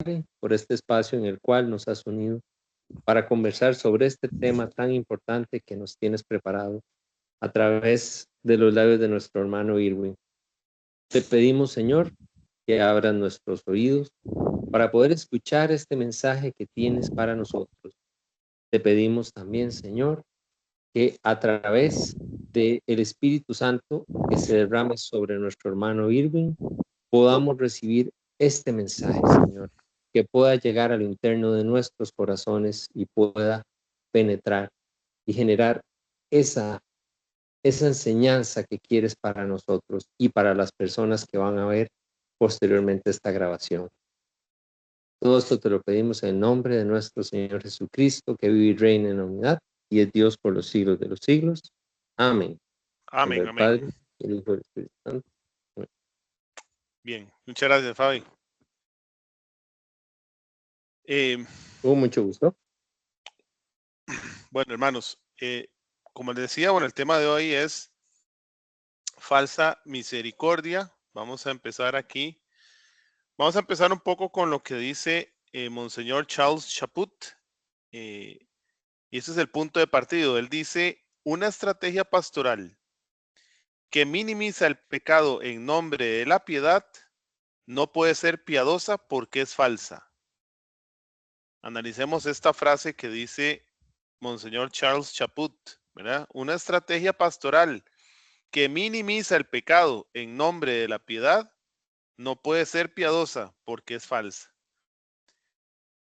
Padre, por este espacio en el cual nos has unido para conversar sobre este tema tan importante que nos tienes preparado a través de los labios de nuestro hermano Irwin. Te pedimos, Señor, que abras nuestros oídos para poder escuchar este mensaje que tienes para nosotros. Te pedimos también, Señor, que a través del Espíritu Santo que se derrame sobre nuestro hermano Irwin, podamos recibir este mensaje, Señor, que pueda llegar a lo interno de nuestros corazones y pueda penetrar y generar esa, esa enseñanza que quieres para nosotros y para las personas que van a ver posteriormente esta grabación. Todo esto te lo pedimos en el nombre de nuestro Señor Jesucristo, que vive y reina en la unidad y es Dios por los siglos de los siglos. Amén. En nombre Amén, del amén. Padre, y del Hijo y del Espíritu Santo. Amén. Bien, muchas gracias, Fabi. Hubo mucho gusto. Bueno, hermanos, como les decía, bueno, el tema de hoy es falsa misericordia. Vamos a empezar aquí. Vamos a empezar un poco con lo que dice Monseñor Charles Chaput. Y ese es el punto de partido. Él dice, una estrategia pastoral que minimiza el pecado en nombre de la piedad no puede ser piadosa porque es falsa. Analicemos esta frase que dice Monseñor Charles Chaput, ¿verdad? Una estrategia pastoral que minimiza el pecado en nombre de la piedad no puede ser piadosa porque es falsa.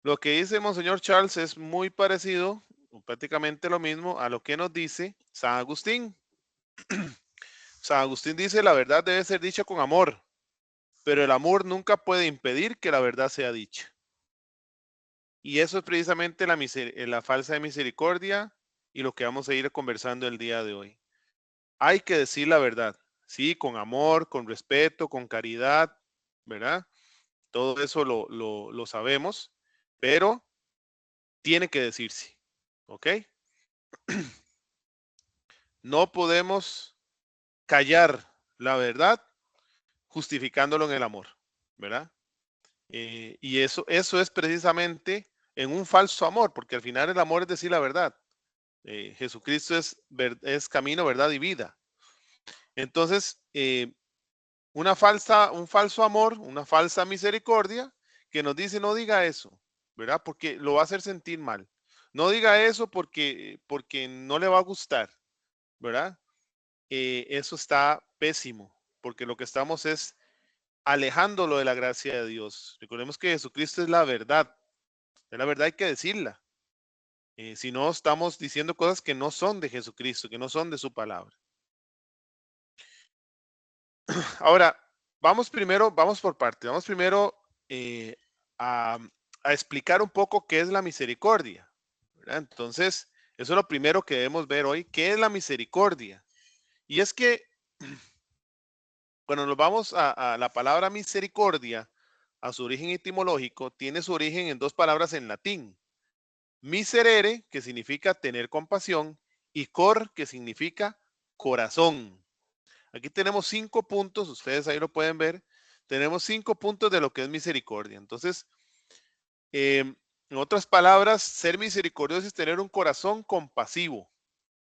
Lo que dice Monseñor Charles es muy parecido, o prácticamente lo mismo, a lo que nos dice San Agustín. San Agustín dice, la verdad debe ser dicha con amor, pero el amor nunca puede impedir que la verdad sea dicha. Y eso es precisamente la falsa de misericordia y lo que vamos a ir conversando el día de hoy. Hay que decir la verdad, sí, con amor, con respeto, con caridad, ¿verdad? Todo eso lo sabemos, pero tiene que decirse, ¿ok? No podemos callar la verdad justificándolo en el amor, ¿verdad? Y eso es precisamente en un falso amor, porque al final el amor es decir la verdad. Jesucristo es camino, verdad y vida. Entonces, un falso amor, una falsa misericordia que nos dice no diga eso, ¿verdad? Porque lo va a hacer sentir mal. No diga eso porque no le va a gustar, ¿verdad? Eso está pésimo, porque lo que estamos es alejándolo de la gracia de Dios. Recordemos que Jesucristo es la verdad. Es la verdad, hay que decirla. Si no, estamos diciendo cosas que no son de Jesucristo, que no son de su palabra. Ahora, vamos por parte. Vamos primero eh, a, a explicar un poco qué es la misericordia, ¿verdad? Entonces, eso es lo primero que debemos ver hoy. ¿Qué es la misericordia? Y es que cuando nos vamos a la palabra misericordia, a su origen etimológico, tiene su origen en dos palabras en latín. Miserere, que significa tener compasión, y cor, que significa corazón. Aquí tenemos 5 puntos, ustedes ahí lo pueden ver. Tenemos 5 puntos de lo que es misericordia. Entonces, en otras palabras, ser misericordioso es tener un corazón compasivo.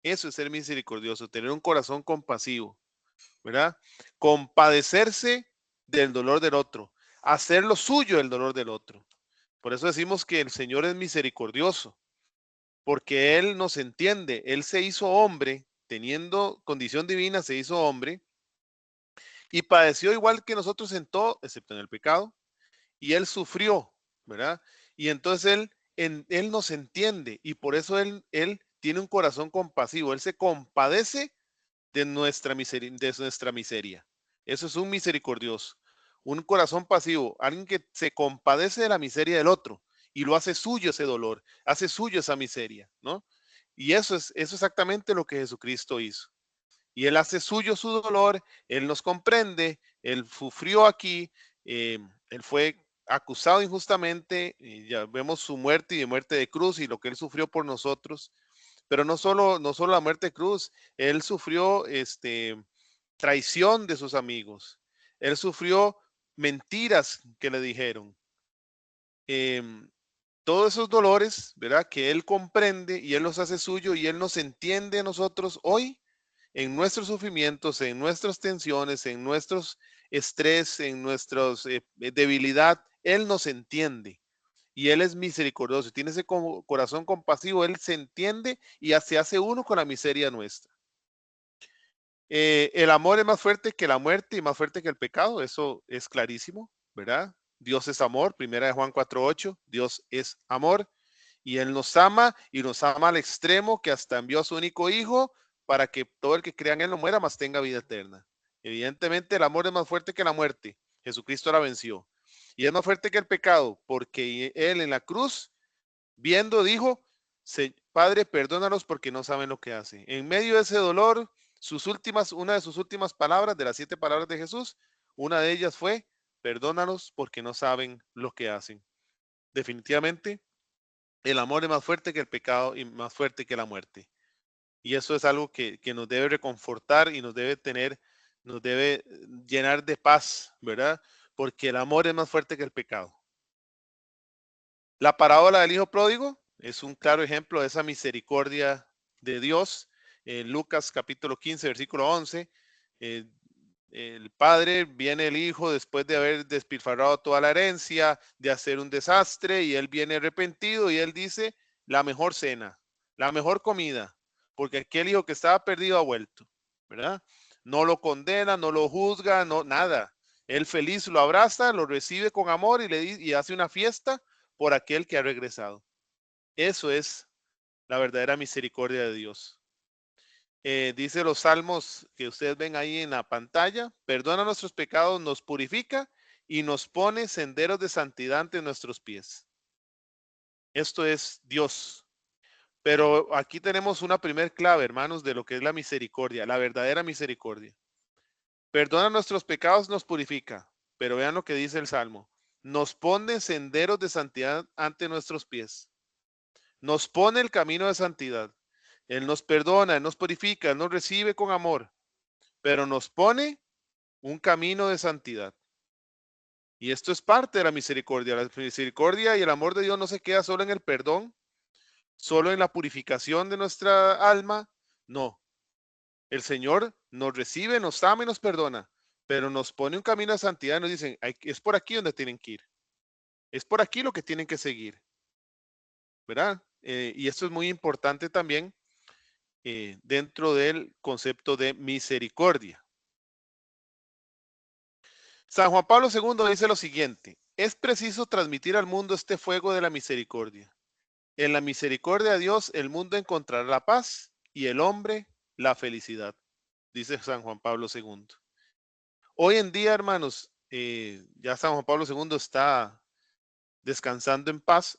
Eso es ser misericordioso, tener un corazón compasivo, ¿verdad? Compadecerse del dolor del otro, hacer lo suyo el dolor del otro. Por eso decimos que el Señor es misericordioso, porque Él nos entiende. Él se hizo hombre, teniendo condición divina, se hizo hombre y padeció igual que nosotros en todo, excepto en el pecado, y Él sufrió, ¿verdad? Y entonces Él nos entiende y por eso él tiene un corazón compasivo. Él se compadece de nuestra miseria. Eso es un misericordioso. Un corazón pasivo, alguien que se compadece de la miseria del otro y lo hace suyo ese dolor, hace suyo esa miseria, ¿no? Y eso es exactamente lo que Jesucristo hizo. Y Él hace suyo su dolor, Él nos comprende, Él sufrió aquí, Él fue acusado injustamente, y ya vemos su muerte y de muerte de cruz y lo que Él sufrió por nosotros. Pero no solo la muerte de cruz, Él sufrió traición de sus amigos. Él sufrió mentiras que le dijeron. todos esos dolores, ¿verdad? Que Él comprende y Él los hace suyo y Él nos entiende a nosotros hoy en nuestros sufrimientos, en nuestras tensiones, en nuestros estrés, en nuestra debilidad. Él nos entiende y Él es misericordioso. Tiene ese corazón compasivo. Él se entiende y se hace uno con la miseria nuestra. El amor es más fuerte que la muerte y más fuerte que el pecado. Eso es clarísimo, ¿verdad? Dios es amor. Primera de Juan 4:8. Dios es amor. Y Él nos ama y nos ama al extremo que hasta envió a su único hijo para que todo el que crea en Él no muera, mas tenga vida eterna. Evidentemente el amor es más fuerte que la muerte. Jesucristo la venció. Y es más fuerte que el pecado, porque Él en la cruz, viendo, dijo, Padre, perdónalos porque no saben lo que hacen. En medio de ese dolor, una de sus últimas palabras, de las 7 palabras de Jesús, una de ellas fue, perdónalos porque no saben lo que hacen. Definitivamente, el amor es más fuerte que el pecado y más fuerte que la muerte. Y eso es algo que nos debe reconfortar y nos debe llenar de paz, ¿verdad? Porque el amor es más fuerte que el pecado. La parábola del hijo pródigo es un claro ejemplo de esa misericordia de Dios. En Lucas capítulo 15, versículo 11, el padre, viene el hijo después de haber despilfarrado toda la herencia, de hacer un desastre, y él viene arrepentido y él dice, la mejor cena, la mejor comida, porque aquel hijo que estaba perdido ha vuelto, ¿verdad? No lo condena, no lo juzga, no, nada. Él feliz lo abraza, lo recibe con amor y hace una fiesta por aquel que ha regresado. Eso es la verdadera misericordia de Dios. Dice los salmos que ustedes ven ahí en la pantalla, perdona nuestros pecados, nos purifica y nos pone senderos de santidad ante nuestros pies. Esto es Dios. Pero aquí tenemos una primer clave, hermanos, de lo que es la misericordia, la verdadera misericordia. Perdona nuestros pecados, nos purifica. Pero vean lo que dice el Salmo. Nos pone senderos de santidad ante nuestros pies. Nos pone el camino de santidad. Él nos perdona, Él nos purifica, Él nos recibe con amor, pero nos pone un camino de santidad. Y esto es parte de la misericordia. La misericordia y el amor de Dios no se queda solo en el perdón, solo en la purificación de nuestra alma. No, el Señor nos recibe, nos ama y nos perdona, pero nos pone un camino de santidad y nos dicen, es por aquí donde tienen que ir. Es por aquí lo que tienen que seguir, ¿verdad? Y esto es muy importante también dentro del concepto de misericordia. San Juan Pablo II dice lo siguiente, es preciso transmitir al mundo este fuego de la misericordia. En la misericordia de Dios el mundo encontrará la paz y el hombre la felicidad, dice San Juan Pablo II. Hoy en día, hermanos, ya San Juan Pablo II está descansando en paz,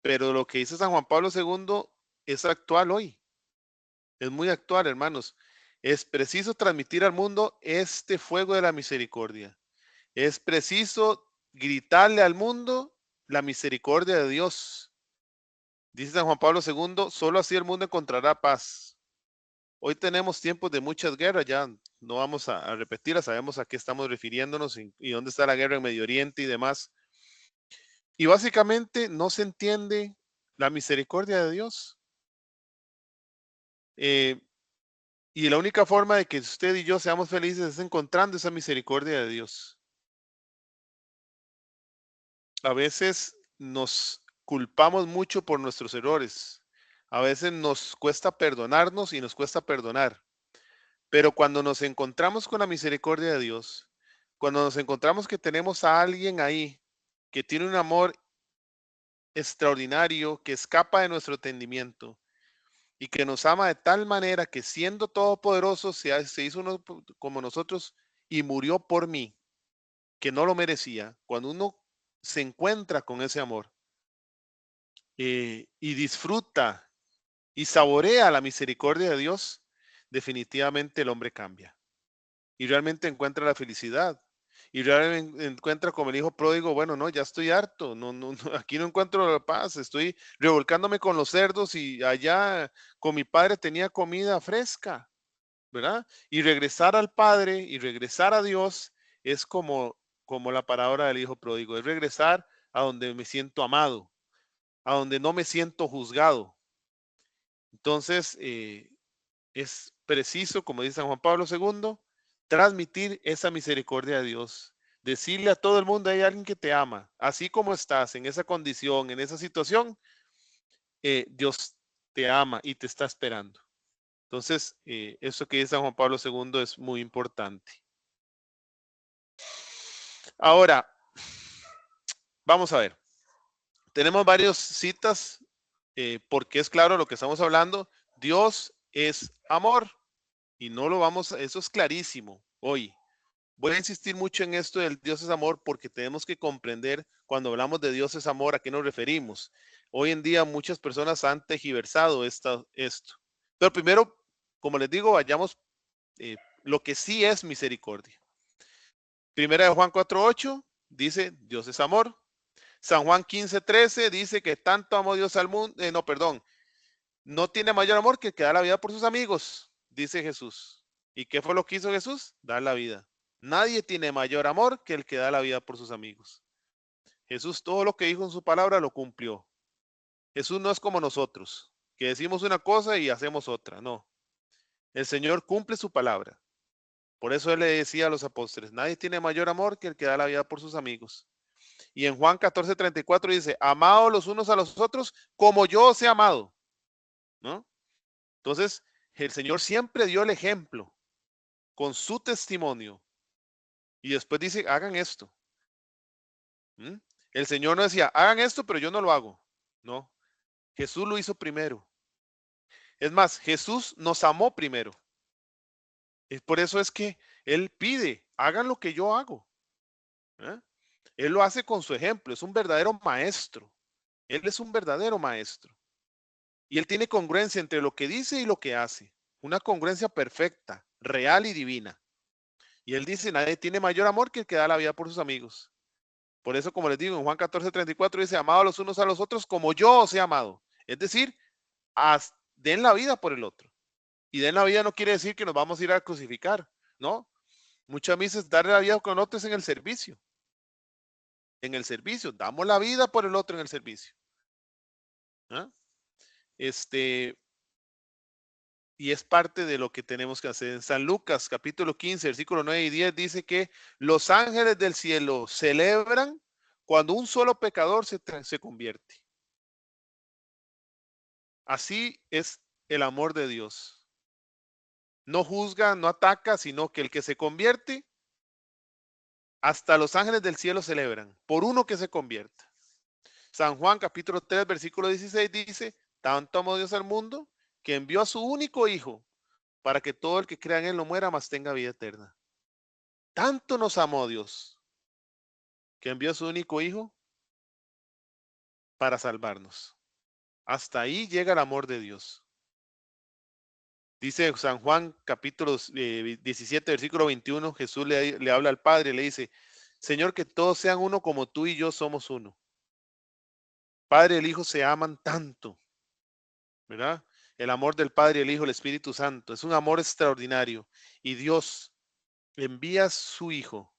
pero lo que dice San Juan Pablo II es actual hoy. Es muy actual, hermanos. Es preciso transmitir al mundo este fuego de la misericordia. Es preciso gritarle al mundo la misericordia de Dios. Dice San Juan Pablo II, solo así el mundo encontrará paz. Hoy tenemos tiempos de muchas guerras, ya no vamos a repetirlas, sabemos a qué estamos refiriéndonos y dónde está la guerra en Medio Oriente y demás. Y básicamente no se entiende la misericordia de Dios. Y la única forma de que usted y yo seamos felices es encontrando esa misericordia de Dios. A veces nos culpamos mucho por nuestros errores. A veces nos cuesta perdonarnos y nos cuesta perdonar. Pero cuando nos encontramos con la misericordia de Dios, cuando nos encontramos que tenemos a alguien ahí que tiene un amor extraordinario, que escapa de nuestro entendimiento y que nos ama de tal manera que siendo todopoderoso se hizo uno como nosotros y murió por mí, que no lo merecía. Cuando uno se encuentra con ese amor y disfruta y saborea la misericordia de Dios, definitivamente el hombre cambia y realmente encuentra la felicidad. Y realmente encuentra como el hijo pródigo, bueno, no, ya estoy harto, aquí no encuentro la paz, estoy revolcándome con los cerdos y allá con mi padre tenía comida fresca, ¿verdad? Y regresar al Padre y regresar a Dios es como como la parábola del hijo pródigo, es regresar a donde me siento amado, a donde no me siento juzgado. Entonces, es preciso, como dice San Juan Pablo II, transmitir esa misericordia de Dios. Decirle a todo el mundo, hay alguien que te ama, así como estás en esa condición, en esa situación, Dios te ama y te está esperando. Entonces, eso que dice San Juan Pablo II es muy importante. Ahora, vamos a ver. Tenemos varias citas porque es claro lo que estamos hablando. Dios es amor y no lo vamos a, eso es clarísimo hoy. Voy a insistir mucho en esto del Dios es amor porque tenemos que comprender cuando hablamos de Dios es amor a qué nos referimos. Hoy en día muchas personas han tergiversado esto. Pero primero, como les digo, vayamos lo que sí es misericordia. Primera de Juan 4:8 dice Dios es amor. San Juan 15:13 dice que tanto amó Dios al mundo, no tiene mayor amor que el que da la vida por sus amigos, dice Jesús. ¿Y qué fue lo que hizo Jesús? Dar la vida. Nadie tiene mayor amor que el que da la vida por sus amigos. Jesús todo lo que dijo en su palabra lo cumplió. Jesús no es como nosotros, que decimos una cosa y hacemos otra, no. El Señor cumple su palabra. Por eso Él le decía a los apóstoles, nadie tiene mayor amor que el que da la vida por sus amigos. Y en Juan 14:34 dice, amaos los unos a los otros como yo os he amado, ¿no? Entonces, el Señor siempre dio el ejemplo con su testimonio. Y después dice, hagan esto. ¿Mm? El Señor no decía, hagan esto, pero yo no lo hago. No, Jesús lo hizo primero. Es más, Jesús nos amó primero. Es por eso es que Él pide, hagan lo que yo hago. ¿Eh? Él lo hace con su ejemplo, es un verdadero maestro. Él es un verdadero maestro. Y Él tiene congruencia entre lo que dice y lo que hace. Una congruencia perfecta, real y divina. Y Él dice, nadie tiene mayor amor que el que da la vida por sus amigos. Por eso, como les digo, en Juan 14:34 dice, amados los unos a los otros como yo os he amado. Es decir, den la vida por el otro. Y den la vida no quiere decir que nos vamos a ir a crucificar, ¿no? Muchas veces darle la vida con otros en el servicio. En el servicio, damos la vida por el otro en el servicio. ¿Ah? Y es parte de lo que tenemos que hacer. En San Lucas, capítulo 15, versículo 9 y 10, dice que los ángeles del cielo celebran cuando un solo pecador se convierte. Así es el amor de Dios. No juzga, no ataca, sino que el que se convierte, hasta los ángeles del cielo celebran por uno que se convierta. San Juan capítulo 3, versículo 16 dice, tanto amó Dios al mundo que envió a su único hijo para que todo el que crea en él no muera, mas tenga vida eterna. Tanto nos amó Dios que envió a su único hijo para salvarnos. Hasta ahí llega el amor de Dios. Dice San Juan capítulo 17, versículo 21, Jesús le habla al Padre, le dice, Señor, que todos sean uno como tú y yo somos uno. Padre y el Hijo se aman tanto, ¿verdad? El amor del Padre, el Hijo, el Espíritu Santo. Es un amor extraordinario. Y Dios envía a su Hijo,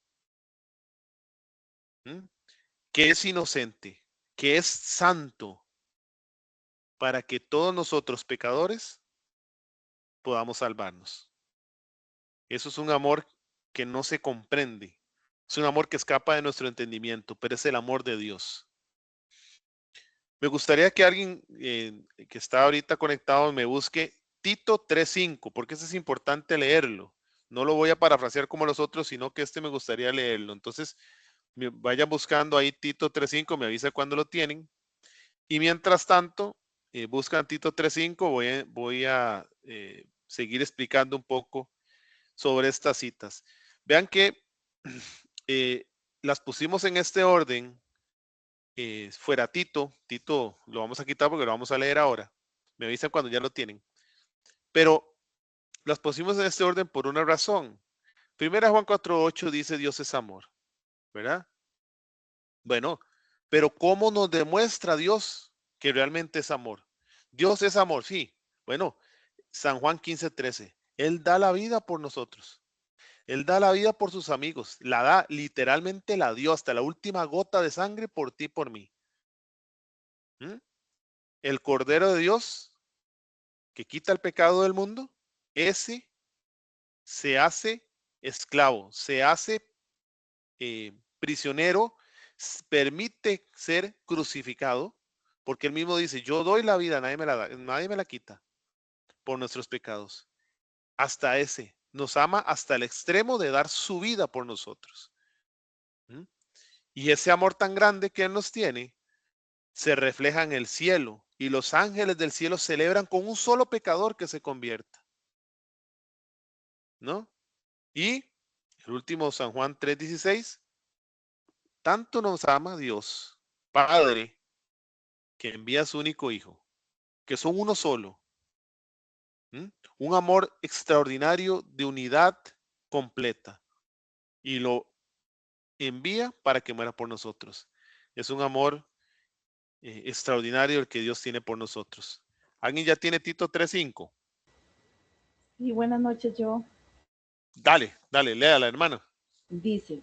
¿m? Que es inocente, que es santo, para que todos nosotros pecadores podamos salvarnos. Eso es un amor que no se comprende. Es un amor que escapa de nuestro entendimiento, pero es el amor de Dios. Me gustaría que alguien que está ahorita conectado me busque Tito 3:5, porque eso es importante leerlo. No lo voy a parafrasear como los otros, sino que me gustaría leerlo. Entonces, vayan buscando ahí Tito 3:5, me avisa cuando lo tienen. Y mientras tanto, buscan Tito 3:5, voy a seguir explicando un poco sobre estas citas. Vean que las pusimos en este orden. Fuera Tito lo vamos a quitar porque lo vamos a leer ahora. Me avisan cuando ya lo tienen. Pero las pusimos en este orden por una razón. Primera Juan 4:8 dice Dios es amor, ¿verdad? Bueno, pero ¿cómo nos demuestra Dios que realmente es amor? Dios es amor, sí. Bueno, San Juan 15:13. Él da la vida por nosotros. Él da la vida por sus amigos, la da, literalmente la dio hasta la última gota de sangre por ti y por mí. ¿Mm? El Cordero de Dios que quita el pecado del mundo, ese se hace esclavo, se hace prisionero, permite ser crucificado, porque él mismo dice, yo doy la vida, nadie me la da, nadie me la quita por nuestros pecados. Hasta ese, nos ama hasta el extremo de dar su vida por nosotros. ¿Mm? Y ese amor tan grande que él nos tiene, se refleja en el cielo, y los ángeles del cielo celebran con un solo pecador que se convierta, ¿no? Y el último, San Juan 3:16, tanto nos ama Dios, Padre, que envía a su único Hijo, que son uno solo. ¿Mm? Un amor extraordinario de unidad completa. Y lo envía para que muera por nosotros. Es un amor extraordinario el que Dios tiene por nosotros. ¿Alguien ya tiene Tito 3:5? Y buenas noches, yo. Dale, dale, léala, hermano. Dice,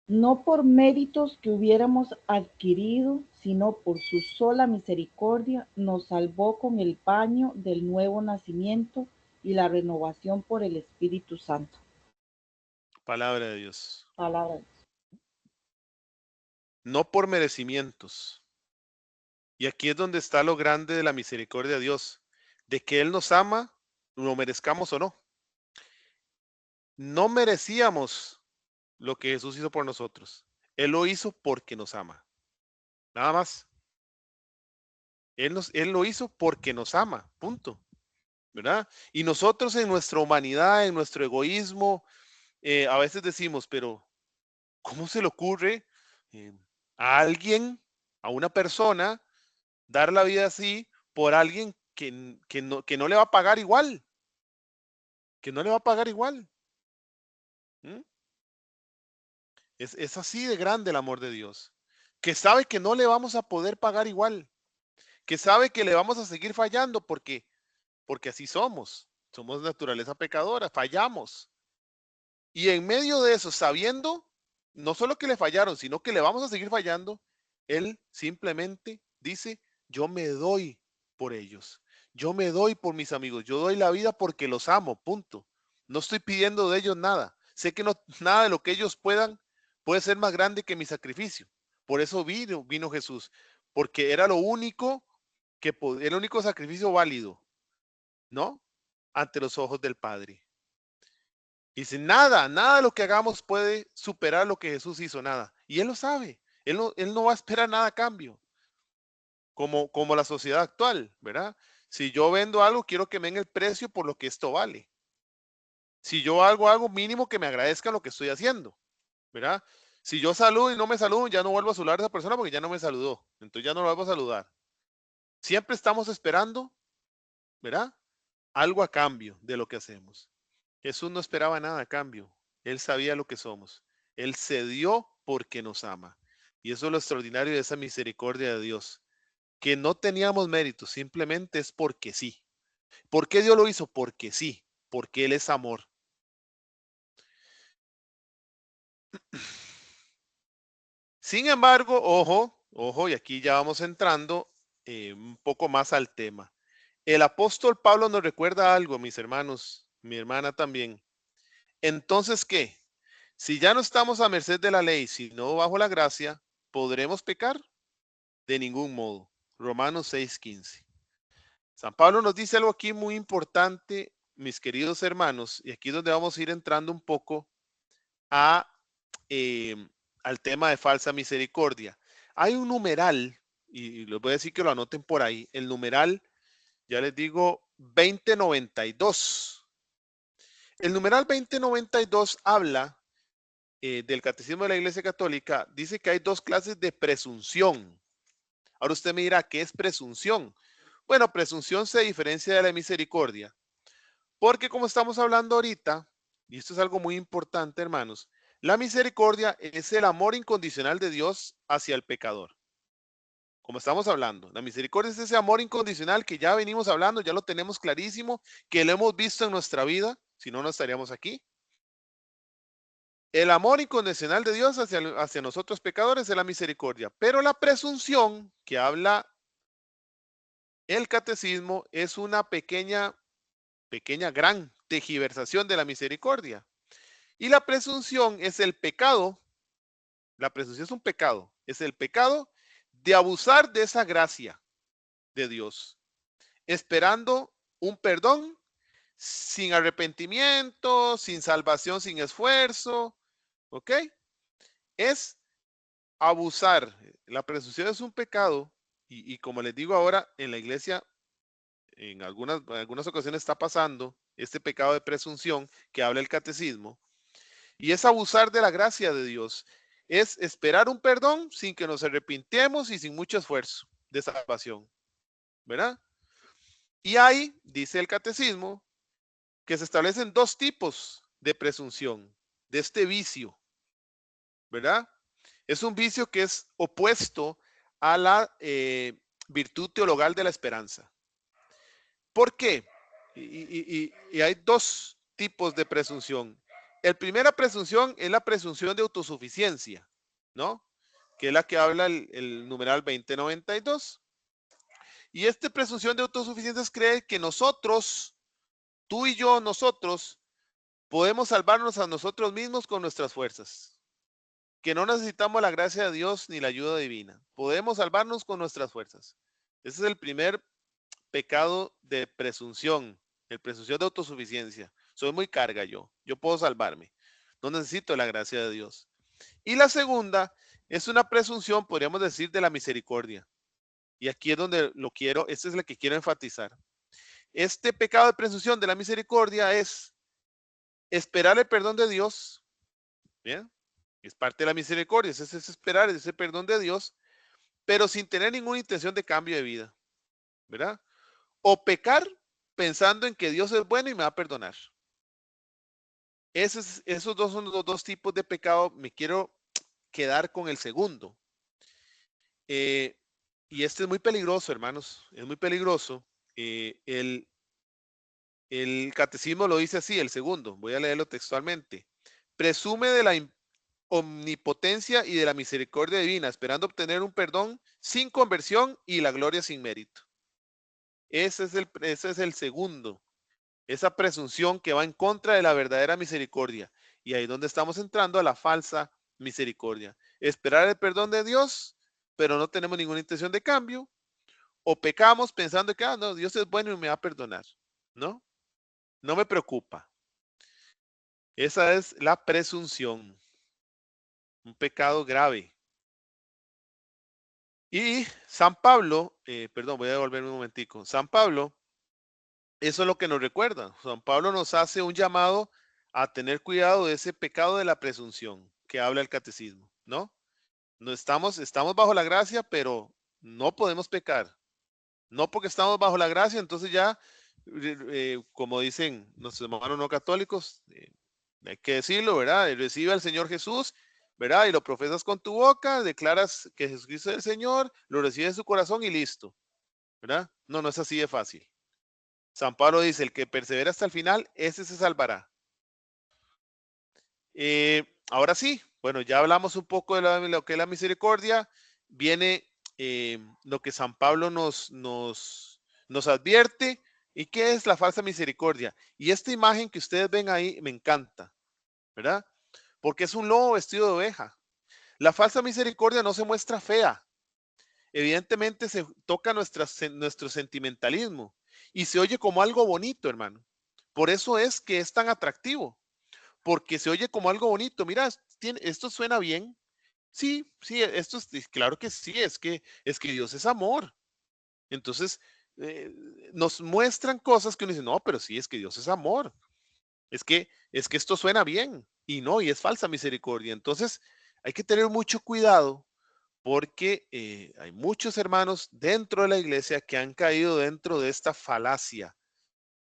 no por méritos que hubiéramos adquirido, sino por su sola misericordia, nos salvó con el baño del nuevo nacimiento y la renovación por el Espíritu Santo. Palabra de Dios. Palabra. No por merecimientos. Y aquí es donde está lo grande de la misericordia de Dios, de que Él nos ama, lo merezcamos o no. No merecíamos lo que Jesús hizo por nosotros. Él lo hizo porque nos ama. Nada más. Él lo hizo porque nos ama. Punto. ¿Verdad? Y nosotros en nuestra humanidad, en nuestro egoísmo, a veces decimos, pero ¿cómo se le ocurre eh, a alguien, a una persona, dar la vida así por alguien que no le va a pagar igual? Que no le va a pagar igual. ¿Mm? Es así de grande el amor de Dios. Que sabe que no le vamos a poder pagar igual. Que sabe que le vamos a seguir fallando porque así somos. Somos naturaleza pecadora, fallamos. Y en medio de eso, sabiendo no solo que le fallaron, sino que le vamos a seguir fallando, Él simplemente dice, yo me doy por ellos. Yo me doy por mis amigos. Yo doy la vida porque los amo, punto. No estoy pidiendo de ellos nada. Sé que no, nada de lo que ellos puedan puede ser más grande que mi sacrificio. Por eso vino Jesús, porque era lo único era el único sacrificio válido, ¿no? Ante los ojos del Padre. Y dice, nada de lo que hagamos puede superar lo que Jesús hizo, nada. Y Él lo sabe. Él no va a esperar nada a cambio. Como la sociedad actual, ¿verdad? Si yo vendo algo, quiero que me den el precio por lo que esto vale. Si yo hago algo mínimo, que me agradezcan lo que estoy haciendo, ¿verdad? Si yo saludo y no me saludo, ya no vuelvo a saludar a esa persona porque ya no me saludó. Entonces ya no lo vuelvo a saludar. Siempre estamos esperando, ¿verdad? Algo a cambio de lo que hacemos. Jesús no esperaba nada a cambio. Él sabía lo que somos. Él se dio porque nos ama. Y eso es lo extraordinario de esa misericordia de Dios. Que no teníamos mérito, simplemente es porque sí. ¿Por qué Dios lo hizo? Porque sí, porque Él es amor. Sin embargo, ojo, y aquí ya vamos entrando un poco más al tema. El apóstol Pablo nos recuerda algo, mis hermanos, mi hermana también. Entonces, ¿qué? Si ya no estamos a merced de la ley, sino bajo la gracia, ¿podremos pecar? De ningún modo. Romanos 6:15. San Pablo nos dice algo aquí muy importante, mis queridos hermanos, y aquí es donde vamos a ir entrando un poco a, eh, al tema de falsa misericordia. Hay un numeral, y les voy a decir que lo anoten por ahí, el numeral, ya les digo, 2092. El numeral 2092 habla del Catecismo de la Iglesia Católica, dice que hay dos clases de presunción. Ahora usted me dirá, ¿qué es presunción? Bueno, presunción se diferencia de la misericordia, porque como estamos hablando ahorita, y esto es algo muy importante, hermanos, la misericordia es el amor incondicional de Dios hacia el pecador. Como estamos hablando, la misericordia es ese amor incondicional que ya venimos hablando, ya lo tenemos clarísimo, que lo hemos visto en nuestra vida, si no, no estaríamos aquí. El amor incondicional de Dios hacia nosotros pecadores es la misericordia. Pero la presunción que habla el catecismo es una pequeña, gran tergiversación de la misericordia. Y la presunción es el pecado. La presunción es un pecado. Es el pecado de abusar de esa gracia de Dios, esperando un perdón sin arrepentimiento, sin salvación, sin esfuerzo. ¿Ok? Es abusar. La presunción es un pecado y como les digo ahora, en la iglesia en algunas ocasiones está pasando este pecado de presunción que habla el catecismo, y es abusar de la gracia de Dios. Es esperar un perdón sin que nos arrepintemos y sin mucho esfuerzo de salvación, ¿verdad? Y ahí dice el catecismo que se establecen dos tipos de presunción, de este vicio, ¿verdad? Es un vicio que es opuesto a la virtud teologal de la esperanza. ¿Por qué? Y hay dos tipos de presunción. La primera presunción es la presunción de autosuficiencia, ¿no? Que es la que habla el numeral 2092. Y esta presunción de autosuficiencia es creer que nosotros, tú y yo, nosotros, podemos salvarnos a nosotros mismos con nuestras fuerzas. Que no necesitamos la gracia de Dios ni la ayuda divina. Podemos salvarnos con nuestras fuerzas. Ese es el primer pecado de presunción, el presunción de autosuficiencia. Soy muy carga yo puedo salvarme. No necesito la gracia de Dios. Y la segunda es una presunción, podríamos decir, de la misericordia. Y aquí es donde este es el que quiero enfatizar. Este pecado de presunción de la misericordia es esperar el perdón de Dios. ¿Bien? Es parte de la misericordia, es esperar ese perdón de Dios, pero sin tener ninguna intención de cambio de vida, ¿verdad? O pecar pensando en que Dios es bueno y me va a perdonar. Esos dos son los dos tipos de pecado. Me quiero quedar con el segundo. Y este es muy peligroso, hermanos. Es muy peligroso. El catecismo lo dice así, el segundo. Voy a leerlo textualmente. Presume de la omnipotencia y de la misericordia divina, esperando obtener un perdón sin conversión y la gloria sin mérito. Ese es el segundo. Esa presunción que va en contra de la verdadera misericordia. Y ahí es donde estamos entrando a la falsa misericordia. Esperar el perdón de Dios, pero no tenemos ninguna intención de cambio. O pecamos pensando que, no, Dios es bueno y me va a perdonar. No, no me preocupa. Esa es la presunción. Un pecado grave. Y San Pablo, perdón, voy a devolverme un momentico. San Pablo, eso es lo que nos recuerda. San Pablo nos hace un llamado a tener cuidado de ese pecado de la presunción que habla el catecismo, ¿no? No estamos bajo la gracia, pero no podemos pecar. No porque estamos bajo la gracia, entonces ya, como dicen nuestros hermanos no católicos, hay que decirlo, ¿verdad? Recibe al Señor Jesús, ¿verdad? Y lo profesas con tu boca, declaras que Jesucristo es el Señor, lo recibes en su corazón y listo, ¿verdad? No, no es así de fácil. San Pablo dice, el que persevera hasta el final, ese se salvará. Ahora sí, bueno, ya hablamos un poco de lo que es la misericordia. Viene lo que San Pablo nos advierte. ¿Y qué es la falsa misericordia? Y esta imagen que ustedes ven ahí me encanta, ¿verdad? Porque es un lobo vestido de oveja. La falsa misericordia no se muestra fea. Evidentemente se toca nuestro sentimentalismo y se oye como algo bonito, hermano. Por eso es que es tan atractivo, porque se oye como algo bonito. Mira, esto suena bien. Sí, sí, esto es claro que sí, es que Dios es amor. Entonces, eh, nos muestran cosas que uno dice, no, pero sí, es que Dios es amor. Es que esto suena bien y no, y es falsa misericordia. Entonces, hay que tener mucho cuidado porque hay muchos hermanos dentro de la iglesia que han caído dentro de esta falacia,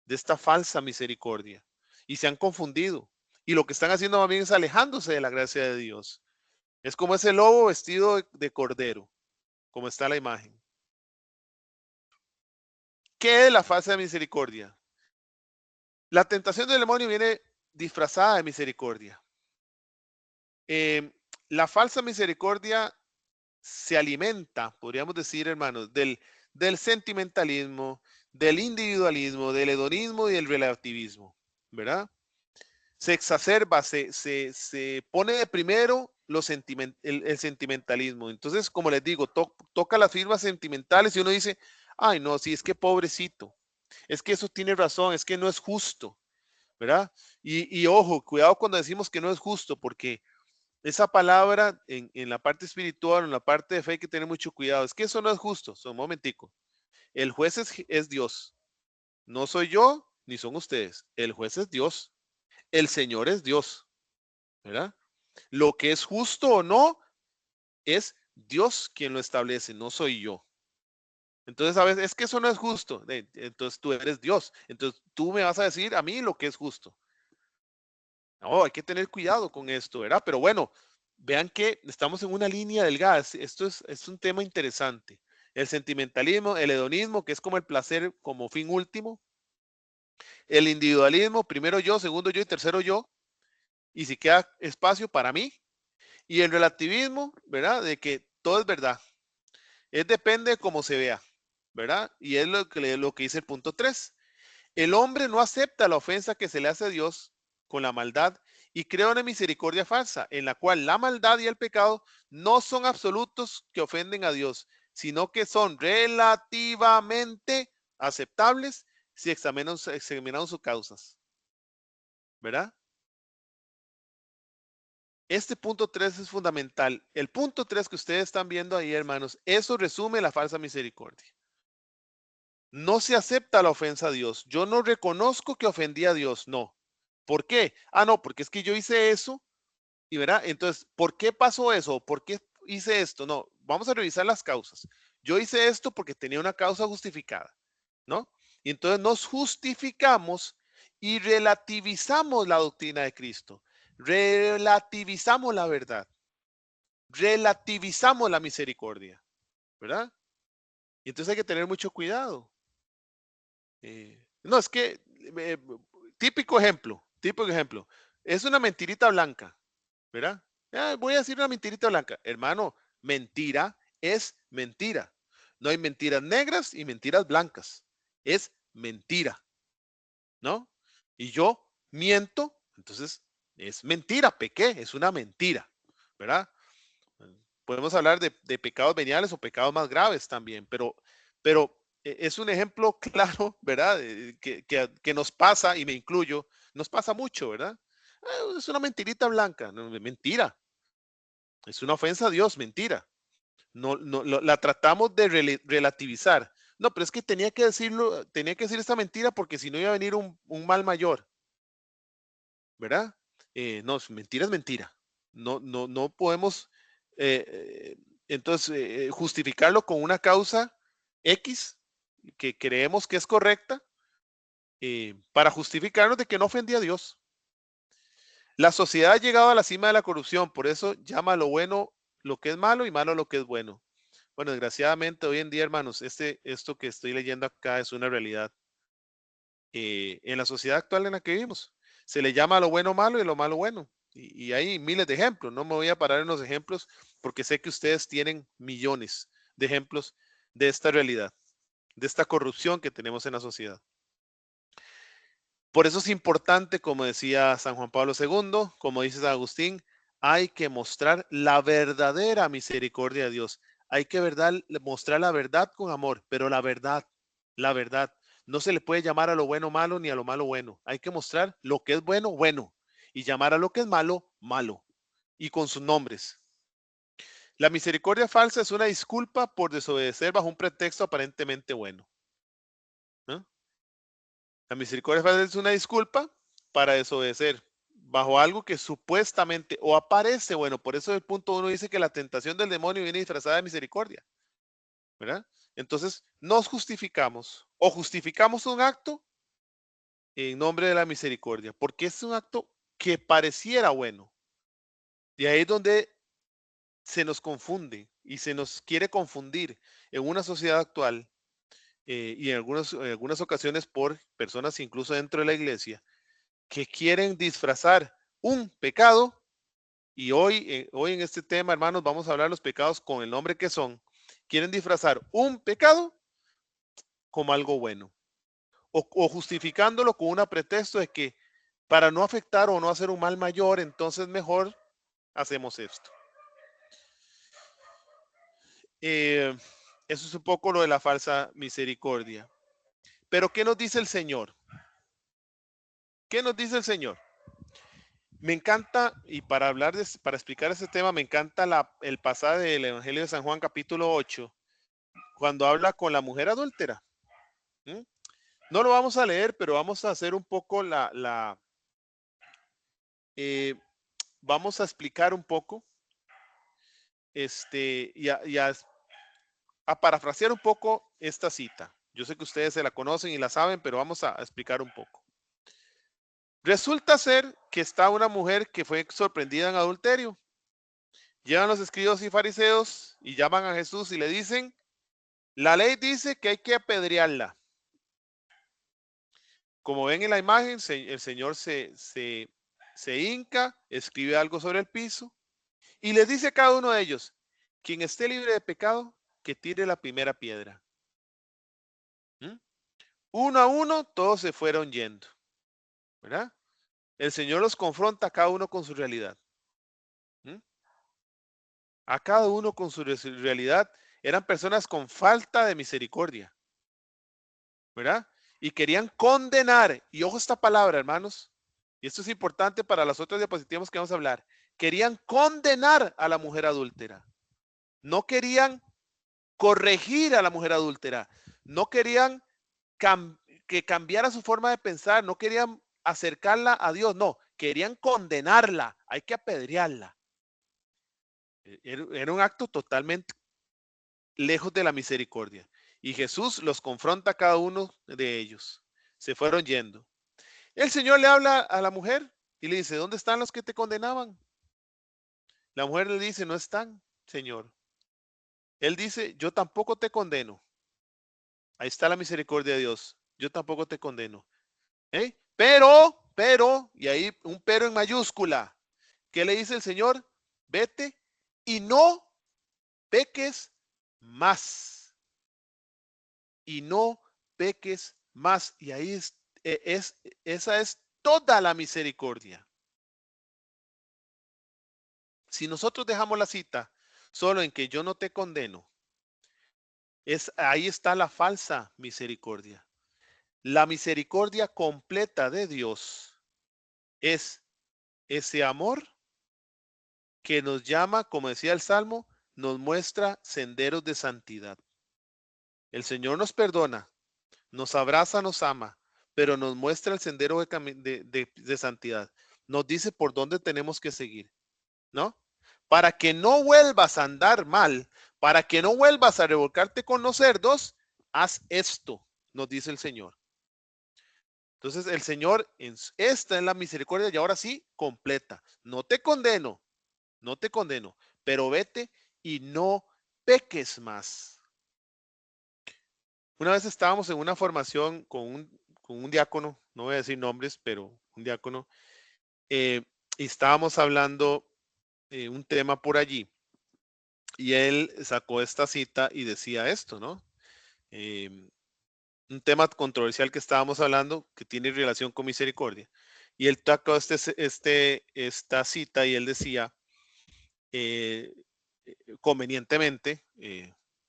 de esta falsa misericordia y se han confundido. Y lo que están haciendo más bien es alejándose de la gracia de Dios. Es como ese lobo vestido de cordero, como está la imagen. ¿Qué es la falsa misericordia? La tentación del demonio viene disfrazada de misericordia. La falsa misericordia se alimenta, podríamos decir, hermanos, del sentimentalismo, del individualismo, del hedonismo y del relativismo, ¿verdad? Se exacerba, se pone de primero el sentimentalismo. Entonces, como les digo, toca las fibras sentimentales y uno dice, ay, no, sí, es que pobrecito, es que eso tiene razón, es que no es justo, ¿verdad? Y ojo, cuidado cuando decimos que no es justo, porque esa palabra en la parte espiritual, en la parte de fe hay que tener mucho cuidado. Es que eso no es justo. Un momentico. El juez es Dios. No soy yo, ni son ustedes. El juez es Dios. El Señor es Dios, ¿verdad? Lo que es justo o no es Dios quien lo establece, no soy yo. Entonces, ¿sabes? Es que eso no es justo. Entonces tú eres Dios. Entonces tú me vas a decir a mí lo que es justo. No, hay que tener cuidado con esto, ¿verdad? Pero bueno, vean que estamos en una línea delgada. Esto es un tema interesante. El sentimentalismo, el hedonismo, que es como el placer como fin último. El individualismo, primero yo, segundo yo y tercero yo. Y si queda espacio para mí. Y el relativismo, ¿verdad? De que todo es verdad. Es depende de cómo se vea, ¿verdad? Y es lo que dice el punto 3. El hombre no acepta la ofensa que se le hace a Dios con la maldad y crea una misericordia falsa, en la cual la maldad y el pecado no son absolutos que ofenden a Dios, sino que son relativamente aceptables si examinamos sus causas, ¿verdad? Este punto 3 es fundamental. El punto 3 que ustedes están viendo ahí, hermanos, eso resume la falsa misericordia. No se acepta la ofensa a Dios. Yo no reconozco que ofendí a Dios, no. ¿Por qué? Ah, no, porque es que yo hice eso y verá, entonces, ¿por qué pasó eso? ¿Por qué hice esto? No, vamos a revisar las causas. Yo hice esto porque tenía una causa justificada, ¿no? Y entonces nos justificamos y relativizamos la doctrina de Cristo. Relativizamos la verdad. Relativizamos la misericordia, ¿verdad? Y entonces hay que tener mucho cuidado. No, es que, eh, típico ejemplo, es una mentirita blanca, ¿verdad? Voy a decir una mentirita blanca. Hermano, mentira es mentira. No hay mentiras negras y mentiras blancas. Es mentira, ¿no? Y yo miento, entonces es mentira, pequé, es una mentira, ¿verdad? Podemos hablar de pecados veniales o pecados más graves también, pero es un ejemplo claro, ¿verdad? Que nos pasa, y me incluyo, nos pasa mucho, ¿verdad? Es una mentirita blanca, no, mentira. Es una ofensa a Dios, mentira. No, no, la tratamos de relativizar. No, pero es que tenía que decirlo, tenía que decir esta mentira porque si no iba a venir un mal mayor, ¿verdad? No, mentira es mentira. No, no, no podemos eh, eh, entonces justificarlo con una causa X que creemos que es correcta para justificarnos de que no ofendía a Dios. La sociedad ha llegado a la cima de la corrupción, por eso llama lo bueno lo que es malo y malo lo que es bueno. Bueno, desgraciadamente hoy en día, hermanos, esto que estoy leyendo acá es una realidad. En la sociedad actual en la que vivimos, se le llama a lo bueno malo y a lo malo bueno. Y hay miles de ejemplos. No me voy a parar en los ejemplos porque sé que ustedes tienen millones de ejemplos de esta realidad, de esta corrupción que tenemos en la sociedad. Por eso es importante, como decía San Juan Pablo II, como dice San Agustín, hay que mostrar la verdadera misericordia de Dios. Hay que mostrar la verdad con amor, pero la verdad, la verdad. No se le puede llamar a lo bueno malo ni a lo malo bueno. Hay que mostrar lo que es bueno, bueno, y llamar a lo que es malo, malo, y con sus nombres. La misericordia falsa es una disculpa por desobedecer bajo un pretexto aparentemente bueno, ¿no? La misericordia falsa es una disculpa para desobedecer bajo algo que supuestamente o aparece bueno. Por eso el punto 1 dice que la tentación del demonio viene disfrazada de misericordia, ¿verdad? Entonces nos justificamos o justificamos un acto en nombre de la misericordia, porque es un acto que pareciera bueno. Y ahí es donde se nos confunde y se nos quiere confundir en una sociedad actual y en algunas ocasiones por personas incluso dentro de la iglesia que quieren disfrazar un pecado Y hoy en este tema, hermanos, vamos a hablar de los pecados con el nombre que son. Quieren disfrazar un pecado como algo bueno. O justificándolo con un pretexto de que para no afectar o no hacer un mal mayor, entonces mejor hacemos esto. Eso es un poco lo de la falsa misericordia. Pero ¿qué nos dice el Señor? ¿Qué nos dice el Señor? Me encanta, y para para explicar este tema, me encanta el pasaje del Evangelio de San Juan, capítulo 8, cuando habla con la mujer adúltera. ¿Mm? No lo vamos a leer, pero vamos a hacer un poco vamos a explicar un poco, a parafrasear un poco esta cita. Yo sé que ustedes se la conocen y la saben, pero vamos a explicar un poco. Resulta ser que está una mujer que fue sorprendida en adulterio. Llegan los escribas y fariseos y llaman a Jesús y le dicen, la ley dice que hay que apedrearla. Como ven en la imagen, el Señor se hinca, escribe algo sobre el piso y les dice a cada uno de ellos, quien esté libre de pecado, que tire la primera piedra. ¿Mm? Uno a uno, todos se fueron yendo, ¿verdad? El Señor los confronta a cada uno con su realidad. ¿Mm? A cada uno con su realidad. Eran personas con falta de misericordia, ¿verdad? Y querían condenar, y ojo esta palabra, hermanos, y esto es importante para las otras diapositivas que vamos a hablar. Querían condenar a la mujer adúltera. No querían corregir a la mujer adúltera. No querían que cambiara su forma de pensar. No querían acercarla a Dios. No, querían condenarla. Hay que apedrearla. Era un acto totalmente lejos de la misericordia. Y Jesús los confronta a cada uno de ellos. Se fueron yendo. El Señor le habla a la mujer y le dice, ¿dónde están los que te condenaban? La mujer le dice, no están, Señor. Él dice, yo tampoco te condeno. Ahí está la misericordia de Dios. Yo tampoco te condeno. ¿Eh? Pero, y ahí un pero en mayúscula. ¿Qué le dice el Señor? Vete y no peques más. Y no peques más. Y ahí esa es toda la misericordia. Si nosotros dejamos la cita solo en que yo no te condeno, ahí está la falsa misericordia. La misericordia completa de Dios es ese amor que nos llama, como decía el Salmo, nos muestra senderos de santidad. El Señor nos perdona, nos abraza, nos ama, pero nos muestra el sendero de santidad. Nos dice por dónde tenemos que seguir, ¿no? Para que no vuelvas a andar mal, para que no vuelvas a revolcarte con los cerdos, haz esto, nos dice el Señor. Entonces el Señor, esta es la misericordia y ahora sí, completa. No te condeno, pero vete y no peques más. Una vez estábamos en una formación con un diácono, no voy a decir nombres, pero un diácono, y estábamos hablando un tema por allí. Y él sacó esta cita y decía esto, ¿no? Un tema controversial que estábamos hablando que tiene relación con misericordia. Y él sacó esta cita y él decía, convenientemente,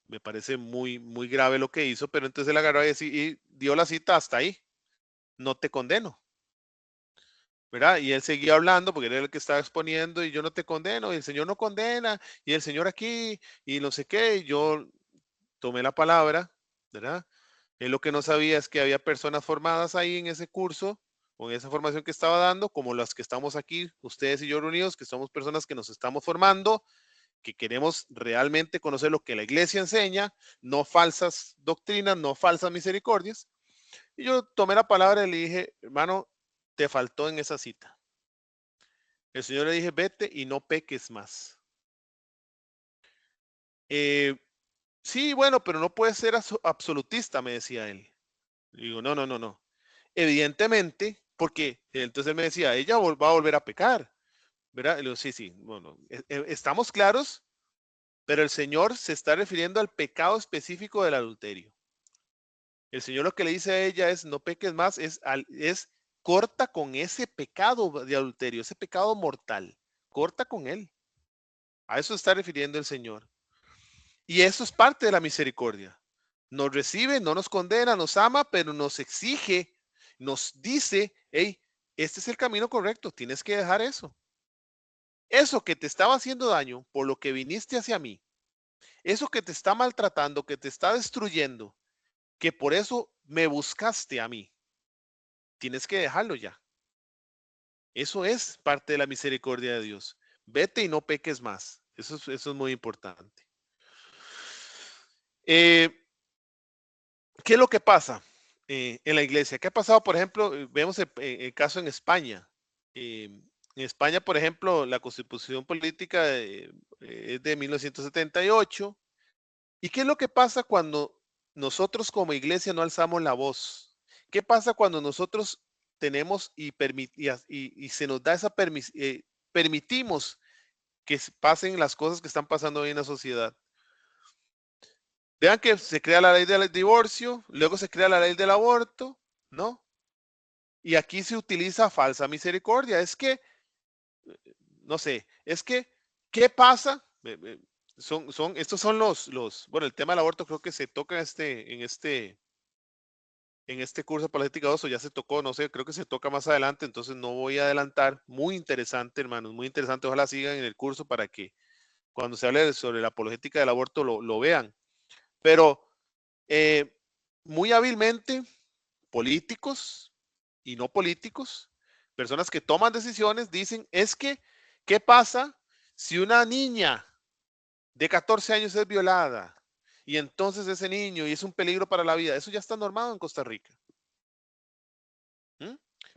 me parece muy, muy grave lo que hizo, pero entonces él agarró y dio la cita hasta ahí. No te condeno. ¿Verdad? Y él seguía hablando porque era el que estaba exponiendo y yo no te condeno y el Señor no condena y el Señor aquí y no sé qué. Y yo tomé la palabra, ¿verdad? Él lo que no sabía es que había personas formadas ahí en ese curso o en esa formación que estaba dando, como las que estamos aquí, ustedes y yo reunidos, que somos personas que nos estamos formando, que queremos realmente conocer lo que la iglesia enseña, no falsas doctrinas, no falsas misericordias. Y yo tomé la palabra y le dije, hermano, te faltó en esa cita. El Señor le dije, vete y no peques más. Sí, bueno, pero no puedes ser absolutista, me decía él. Digo, no. Evidentemente, porque entonces él me decía, ella va a volver a pecar. ¿verdad? Y le digo, sí, sí, bueno, estamos claros, pero el Señor se está refiriendo al pecado específico del adulterio. El Señor lo que le dice a ella es, no peques más, es corta con ese pecado de adulterio, ese pecado mortal, corta con él. A eso se está refiriendo el Señor. Y eso es parte de la misericordia. Nos recibe, no nos condena, nos ama, pero nos exige, nos dice, hey, este es el camino correcto, tienes que dejar eso. Eso que te estaba haciendo daño por lo que viniste hacia mí, eso que te está maltratando, que te está destruyendo, que por eso me buscaste a mí, tienes que dejarlo ya. Eso es parte de la misericordia de Dios. Vete y no peques más. Eso es muy importante. ¿Qué es lo que pasa en la iglesia? ¿Qué ha pasado, por ejemplo? Vemos el caso en España. En España, por ejemplo, la constitución política es de 1978. ¿Y qué es lo que pasa cuando nosotros como iglesia no alzamos la voz? ¿Qué pasa cuando nosotros tenemos y se nos da esa permitimos que pasen las cosas que están pasando hoy en la sociedad? Vean que se crea la ley del divorcio, luego se crea la ley del aborto, ¿no? Y aquí se utiliza falsa misericordia. Es que, no sé, es que, ¿qué pasa? Estos son bueno, el tema del aborto creo que se toca en este curso de Apologética 2, o ya se tocó, no sé, creo que se toca más adelante, entonces no voy a adelantar. Muy interesante, hermanos, muy interesante. Ojalá sigan en el curso para que cuando se hable sobre la apologética del aborto lo vean. Pero muy hábilmente, políticos y no políticos, personas que toman decisiones, dicen, es que, ¿qué pasa si una niña de 14 años es violada? Y entonces ese niño y es un peligro para la vida. Eso ya está normado en Costa Rica.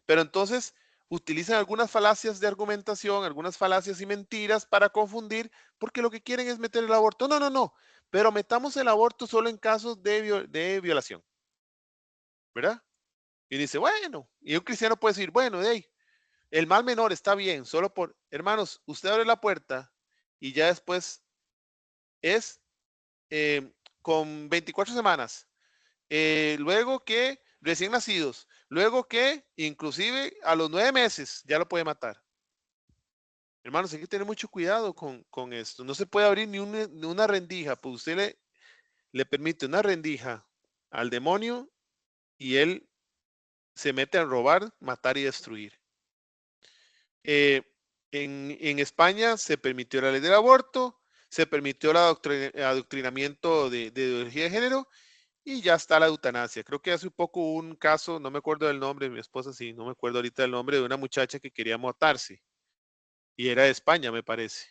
Pero entonces utilizan algunas falacias de argumentación, algunas falacias y mentiras para confundir, porque lo que quieren es meter el aborto. No, no, no, pero metamos el aborto solo en casos de violación, ¿verdad? Y dice, bueno, y un cristiano puede decir, bueno, hey, el mal menor está bien, solo por, hermanos, usted abre la puerta y ya después es con 24 semanas. Luego que recién nacidos, luego que inclusive a los 9 meses ya lo puede matar. Hermanos, hay que tener mucho cuidado con esto. No se puede abrir ni una rendija, pues usted le permite una rendija al demonio y él se mete a robar, matar y destruir. En España se permitió la ley del aborto, se permitió el adoctrinamiento de ideología de género y ya está la eutanasia. Creo que hace un poco hubo un caso, no me acuerdo del nombre, mi esposa sí, no me acuerdo ahorita del nombre, de una muchacha que quería matarse y era de España, me parece.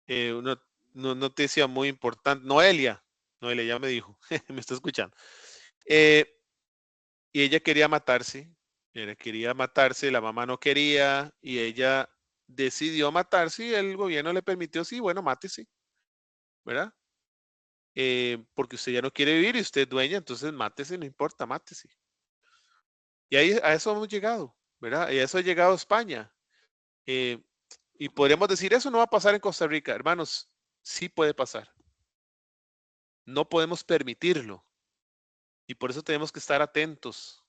Una noticia muy importante. Noelia ya me dijo, me está escuchando. Y ella quería matarse, la mamá no quería y ella decidió matarse y el gobierno le permitió, sí, bueno, mátese, ¿verdad? Porque usted ya no quiere vivir y usted es dueña, entonces mátese, no importa, mátese. Y ahí a eso hemos llegado, ¿verdad? Y a eso ha llegado España. Y podríamos decir, eso no va a pasar en Costa Rica. Hermanos, sí puede pasar. No podemos permitirlo. Y por eso tenemos que estar atentos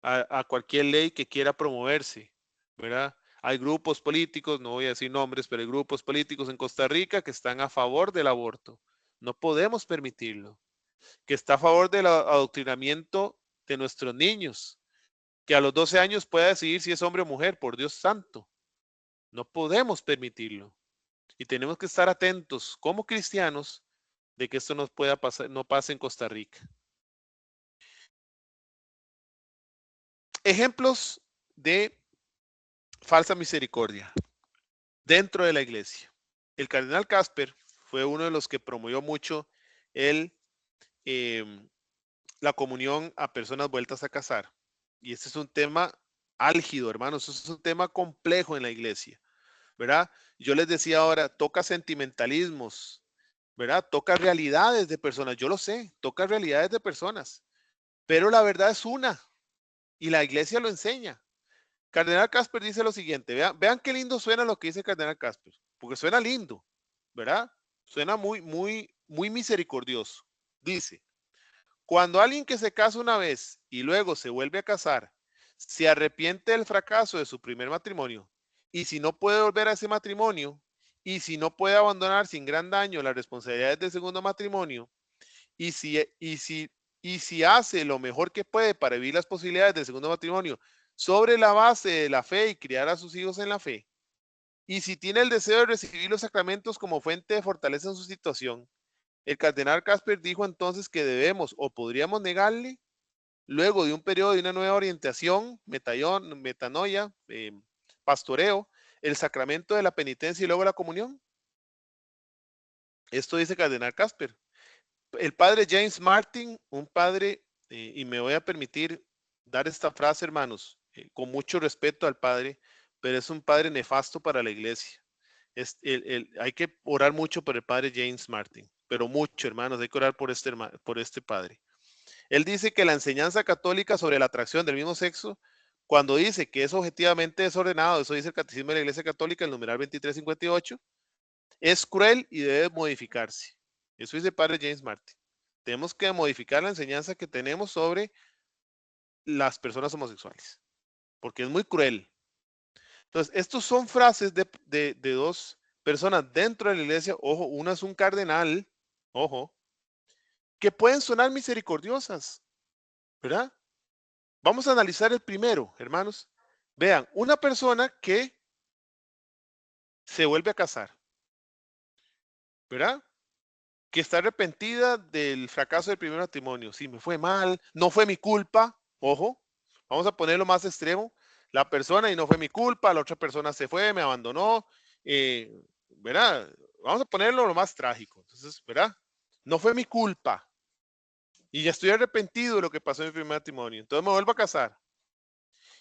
a cualquier ley que quiera promoverse, ¿verdad? Hay grupos políticos, no voy a decir nombres, pero hay grupos políticos en Costa Rica que están a favor del aborto. No podemos permitirlo. Que está a favor del adoctrinamiento de nuestros niños. Que a los 12 años pueda decidir si es hombre o mujer, por Dios santo. No podemos permitirlo. Y tenemos que estar atentos como cristianos de que esto no pueda pasar, no pase en Costa Rica. Ejemplos de falsa misericordia dentro de la iglesia. El cardenal Casper fue uno de los que promovió mucho la comunión a personas vueltas a casar. Y este es un tema álgido, hermanos. Este es un tema complejo en la iglesia, ¿verdad? Yo les decía ahora, toca sentimentalismos, ¿verdad? Toca realidades de personas. Yo lo sé, toca realidades de personas. Pero la verdad es una y la iglesia lo enseña. Cardenal Casper dice lo siguiente, vean qué lindo suena lo que dice Cardenal Casper, porque suena lindo, ¿verdad? Suena muy misericordioso. Dice, cuando alguien que se casa una vez y luego se vuelve a casar, se arrepiente del fracaso de su primer matrimonio, y si no puede volver a ese matrimonio, y si no puede abandonar sin gran daño las responsabilidades del segundo matrimonio, y si hace lo mejor que puede para vivir las posibilidades del segundo matrimonio sobre la base de la fe y criar a sus hijos en la fe, y si tiene el deseo de recibir los sacramentos como fuente de fortaleza en su situación, el cardenal Casper dijo entonces que debemos o podríamos negarle, luego de un periodo de una nueva orientación, metanoia, pastoreo, el sacramento de la penitencia y luego la comunión. Esto dice cardenal Casper. El padre James Martin, un padre, y me voy a permitir dar esta frase, hermanos, con mucho respeto al padre, pero es un padre nefasto para la iglesia. Hay que orar mucho por el padre James Martin, pero mucho, hermanos, hay que orar por este padre. Él dice que la enseñanza católica sobre la atracción del mismo sexo, cuando dice que es objetivamente desordenado, eso dice el Catecismo de la Iglesia Católica, el numeral 2358, es cruel y debe modificarse. Eso dice el padre James Martin. Tenemos que modificar la enseñanza que tenemos sobre las personas homosexuales, porque es muy cruel. Entonces, estos son frases de dos personas dentro de la iglesia, ojo, una es un cardenal, ojo, que pueden sonar misericordiosas, ¿verdad? Vamos a analizar el primero, hermanos. Vean, una persona que se vuelve a casar, ¿verdad? Que está arrepentida del fracaso del primer matrimonio. Si me fue mal, no fue mi culpa, ojo, vamos a ponerlo más extremo. La persona y no fue mi culpa, la otra persona se fue, me abandonó, ¿verdad? Vamos a ponerlo lo más trágico. Entonces, ¿verdad? No fue mi culpa. Y ya estoy arrepentido de lo que pasó en mi primer matrimonio. Entonces me vuelvo a casar.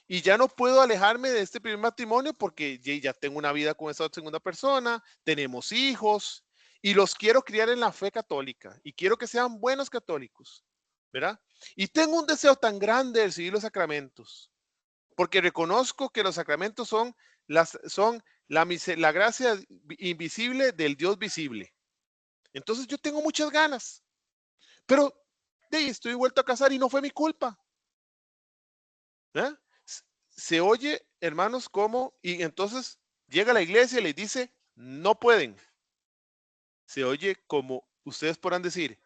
Y ya no puedo alejarme de este primer matrimonio porque ya tengo una vida con esa segunda persona, tenemos hijos y los quiero criar en la fe católica y quiero que sean buenos católicos, ¿verdad? Y tengo un deseo tan grande de recibir los sacramentos porque reconozco que los sacramentos son la gracia invisible del Dios visible. Entonces yo tengo muchas ganas, pero estoy vuelto a casar y no fue mi culpa. ¿Eh? Se oye, hermanos, como, y entonces llega a la iglesia y les dice, no pueden. Se oye como ustedes podrán decir,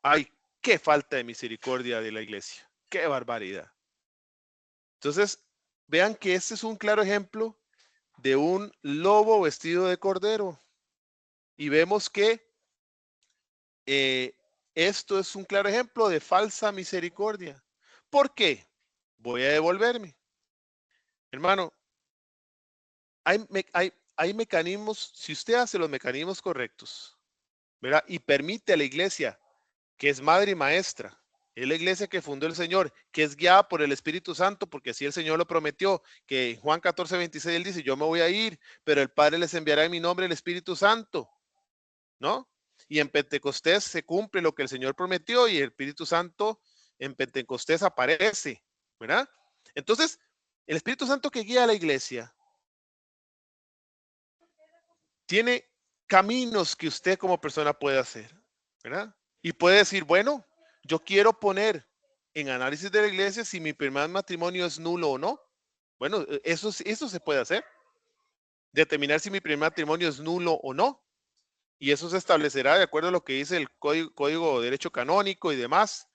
ay, qué falta de misericordia de la iglesia, qué barbaridad. Entonces, vean que este es un claro ejemplo de un lobo vestido de cordero. Y vemos que esto es un claro ejemplo de falsa misericordia. ¿Por qué? Voy a devolverme. Hermano, hay mecanismos, si usted hace los mecanismos correctos, ¿verdad? Y permite a la iglesia, que es madre y maestra, es la iglesia que fundó el Señor, que es guiada por el Espíritu Santo, porque así el Señor lo prometió, que en Juan 14:26 él dice, yo me voy a ir, pero el Padre les enviará en mi nombre el Espíritu Santo, ¿no? Y en Pentecostés se cumple lo que el Señor prometió y el Espíritu Santo en Pentecostés aparece, ¿verdad? Entonces, el Espíritu Santo que guía a la iglesia tiene caminos que usted como persona puede hacer, ¿verdad? Y puede decir, bueno, yo quiero poner en análisis de la iglesia si mi primer matrimonio es nulo o no. Bueno, eso se puede hacer. Determinar si mi primer matrimonio es nulo o no. Y eso se establecerá de acuerdo a lo que dice el Código de Derecho Canónico y demás.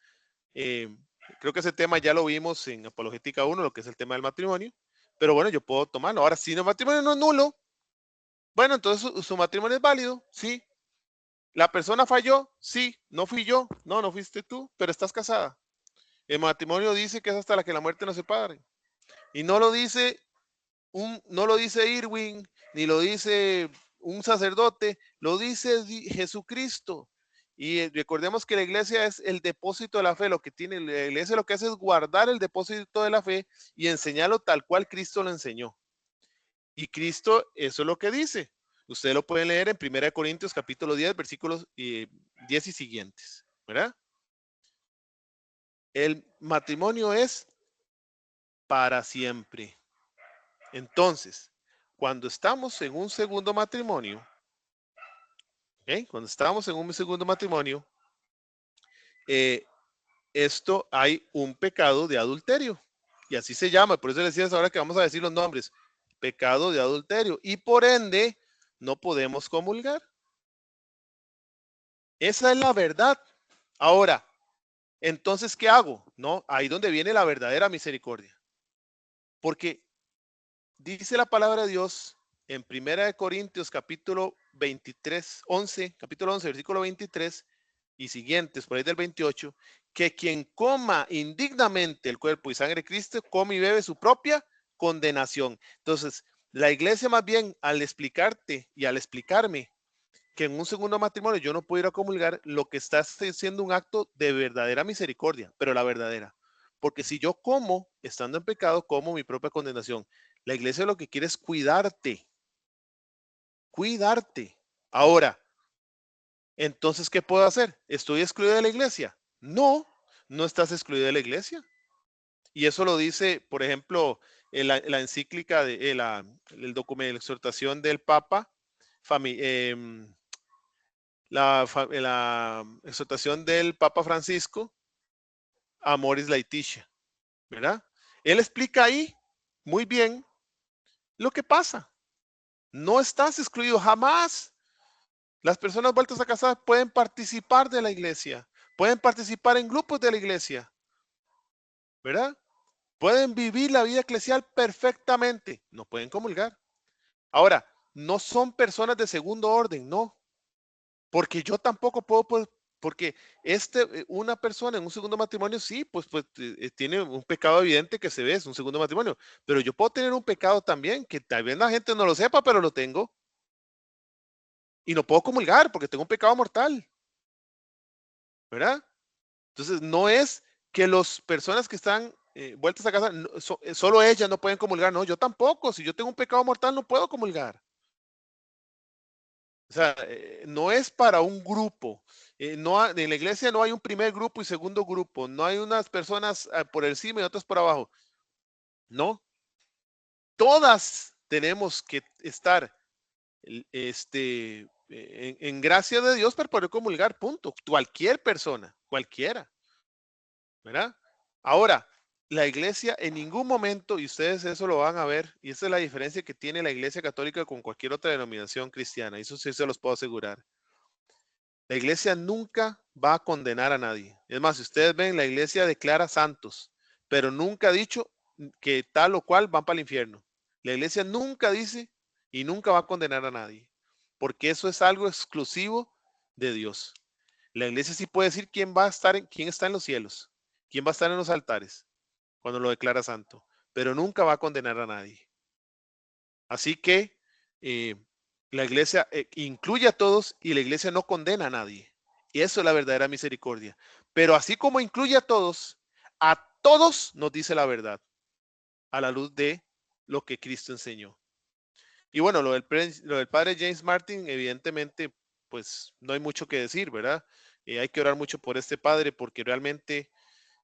Creo que ese tema ya lo vimos en Apologética 1, lo que es el tema del matrimonio. Pero bueno, yo puedo tomarlo. Ahora, si el matrimonio no es nulo, bueno, entonces su matrimonio es válido, sí. ¿La persona falló? Sí. ¿No fui yo? No, no fuiste tú, pero estás casada. El matrimonio dice que es hasta la que la muerte nos separe. Y no lo dice Irwin, ni lo dice un sacerdote, lo dice Jesucristo. Y recordemos que la iglesia es el depósito de la fe. Lo que tiene la iglesia lo que hace es guardar el depósito de la fe y enseñarlo tal cual Cristo lo enseñó. Y Cristo, eso es lo que dice. Ustedes lo pueden leer en 1 Corintios capítulo 10, versículos 10 y siguientes, ¿verdad? El matrimonio es para siempre. Entonces, cuando estamos en un segundo matrimonio, cuando estamos en un segundo matrimonio, esto hay un pecado de adulterio. Y así se llama. Por eso les decía ahora que vamos a decir los nombres. Pecado de adulterio. Y por ende, no podemos comulgar. Esa es la verdad. Ahora, entonces, ¿qué hago? No, ahí donde viene la verdadera misericordia. Porque dice la palabra de Dios en 1 Corintios capítulo 23, 11, capítulo 11, versículo 23 y siguientes, por ahí del 28, que quien coma indignamente el cuerpo y sangre de Cristo, come y bebe su propia condenación. Entonces, la iglesia más bien al explicarte y al explicarme que en un segundo matrimonio yo no puedo ir a comulgar, lo que está haciendo un acto de verdadera misericordia, pero la verdadera. Porque si yo como, estando en pecado, como mi propia condenación. La iglesia lo que quiere es cuidarte. Cuidarte. Ahora, entonces, ¿qué puedo hacer? ¿Estoy excluido de la iglesia? No, no estás excluido de la iglesia. Y eso lo dice, por ejemplo, la encíclica, el documento, la exhortación del Papa, la exhortación del Papa Francisco, Amoris Laetitia, ¿verdad? Él explica ahí muy bien lo que pasa. No estás excluido jamás. Las personas vueltas a casar pueden participar de la iglesia, pueden participar en grupos de la iglesia, ¿verdad? Pueden vivir la vida eclesial perfectamente, no pueden comulgar. Ahora, no son personas de segundo orden, no, porque yo tampoco puedo, porque una persona en un segundo matrimonio, sí, pues tiene un pecado evidente que se ve, es un segundo matrimonio, pero yo puedo tener un pecado también, que tal vez la gente no lo sepa, pero lo tengo. Y no puedo comulgar porque tengo un pecado mortal, ¿verdad? Entonces, no es que las personas que están vueltas a casa, solo ellas no pueden comulgar, no, yo tampoco, si yo tengo un pecado mortal no puedo comulgar. O sea, no es para un grupo. En la iglesia no hay un primer grupo y segundo grupo. No hay unas personas por encima y otras por abajo. No. Todas tenemos que estar en gracia de Dios para poder comulgar, punto. Cualquier persona, cualquiera. ¿Verdad? Ahora, la iglesia en ningún momento, y ustedes eso lo van a ver, y esa es la diferencia que tiene la iglesia católica con cualquier otra denominación cristiana, eso sí se los puedo asegurar. La iglesia nunca va a condenar a nadie. Es más, si ustedes ven, la iglesia declara santos, pero nunca ha dicho que tal o cual van para el infierno. La iglesia nunca dice y nunca va a condenar a nadie, porque eso es algo exclusivo de Dios. La iglesia sí puede decir quién quién está en los cielos, quién va a estar en los altares cuando lo declara santo, pero nunca va a condenar a nadie. Así que eh, la iglesia incluye a todos y la iglesia no condena a nadie. Y eso es la verdadera misericordia. Pero así como incluye a todos nos dice la verdad a la luz de lo que Cristo enseñó. Y bueno, lo del padre James Martin, evidentemente, pues no hay mucho que decir, ¿verdad? Hay que orar mucho por este padre porque realmente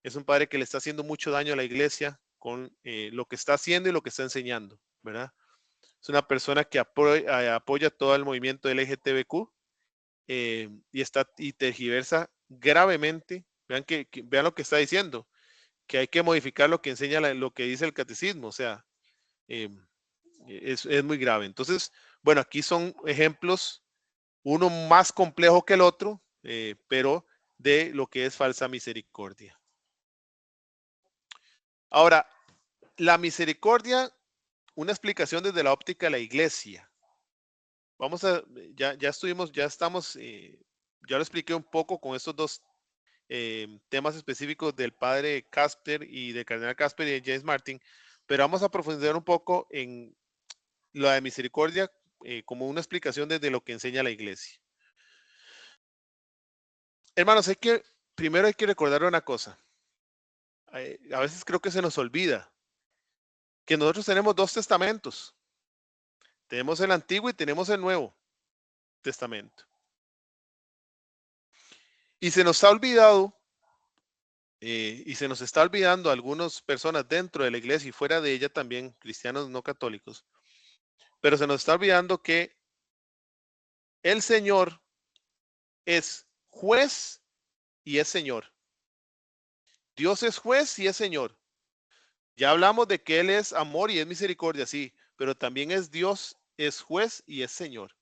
es un padre que le está haciendo mucho daño a la iglesia con lo que está haciendo y lo que está enseñando, ¿verdad? Es una persona que apoya todo el movimiento LGTBQ y tergiversa gravemente. Vean lo que está diciendo, que hay que modificar lo que enseña lo que dice el catecismo, o sea, eh, es muy grave. Entonces, bueno, aquí son ejemplos, uno más complejo que el otro, pero de lo que es falsa misericordia. Ahora, la misericordia, una explicación desde la óptica de la iglesia. Ya estuvimos, ya lo expliqué un poco con estos dos temas específicos del padre Casper y del cardenal Casper y de James Martin, pero vamos a profundizar un poco en la de misericordia como una explicación desde lo que enseña la iglesia. Hermanos, primero hay que recordar una cosa. A veces creo que se nos olvida que nosotros tenemos dos testamentos. Tenemos el Antiguo y tenemos el Nuevo Testamento. Y se nos ha olvidado y se nos está olvidando a algunas personas dentro de la iglesia y fuera de ella también, cristianos no católicos, pero se nos está olvidando que el Señor es juez y es Señor. Dios es juez y es Señor. Ya hablamos de que Él es amor y es misericordia, sí, pero también es Dios, es juez y es Señor.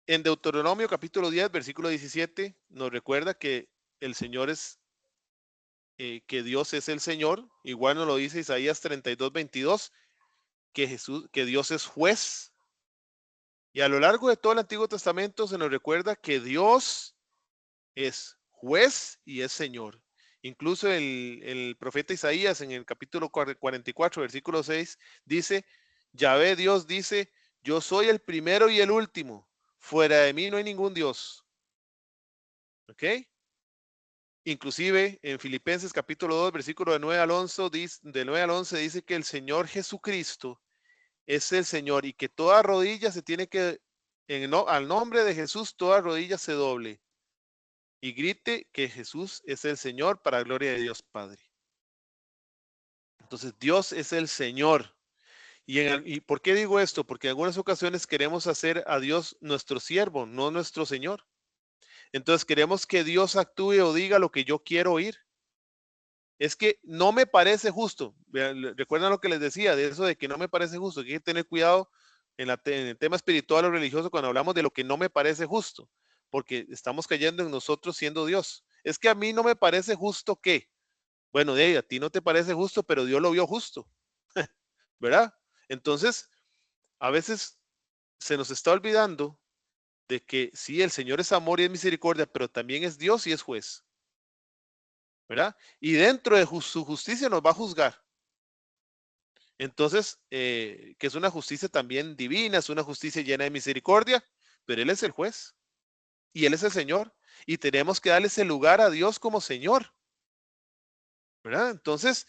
En Deuteronomio capítulo 10, versículo 17, nos recuerda que el Señor es, que Dios es el Señor. Igual nos lo dice Isaías 32, 22, que Dios es juez. Y a lo largo de todo el Antiguo Testamento se nos recuerda que Dios es juez y es Señor. Incluso el profeta Isaías en el capítulo 44, versículo 6, dice, Yahvé Dios dice, yo soy el primero y el último, fuera de mí no hay ningún Dios. ¿Ok? Inclusive en Filipenses capítulo 2, versículo de 9 al 11, dice que el Señor Jesucristo es el Señor y que toda rodilla se tiene que, al nombre de Jesús, toda rodilla se doble y grite que Jesús es el Señor para gloria de Dios Padre. Entonces Dios es el Señor. ¿Y por qué digo esto? Porque en algunas ocasiones queremos hacer a Dios nuestro siervo, no nuestro Señor. Entonces queremos que Dios actúe o diga lo que yo quiero oír. Es que no me parece justo. Recuerdan lo que les decía de eso de que no me parece justo, que hay que tener cuidado en el tema espiritual o religioso cuando hablamos de lo que no me parece justo, porque estamos cayendo en nosotros siendo Dios. Es que a mí no me parece justo que, bueno, a ti no te parece justo, pero Dios lo vio justo, ¿verdad? Entonces, a veces se nos está olvidando de que sí, el Señor es amor y es misericordia, pero también es Dios y es juez, ¿verdad? Y dentro de su justicia nos va a juzgar. Entonces, que es una justicia también divina, es una justicia llena de misericordia, pero Él es el juez y Él es el Señor y tenemos que darle ese lugar a Dios como Señor, ¿verdad? Entonces,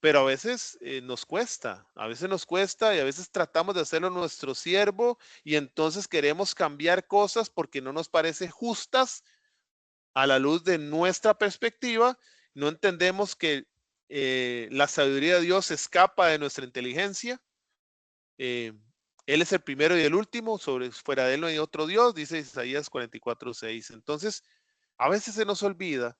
pero a veces nos cuesta y a veces tratamos de hacerlo nuestro siervo y entonces queremos cambiar cosas porque no nos parece justas a la luz de nuestra perspectiva. No entendemos que la sabiduría de Dios escapa de nuestra inteligencia. Él es el primero y el último, fuera de él no hay otro Dios, dice Isaías 44:6. Entonces, a veces se nos olvida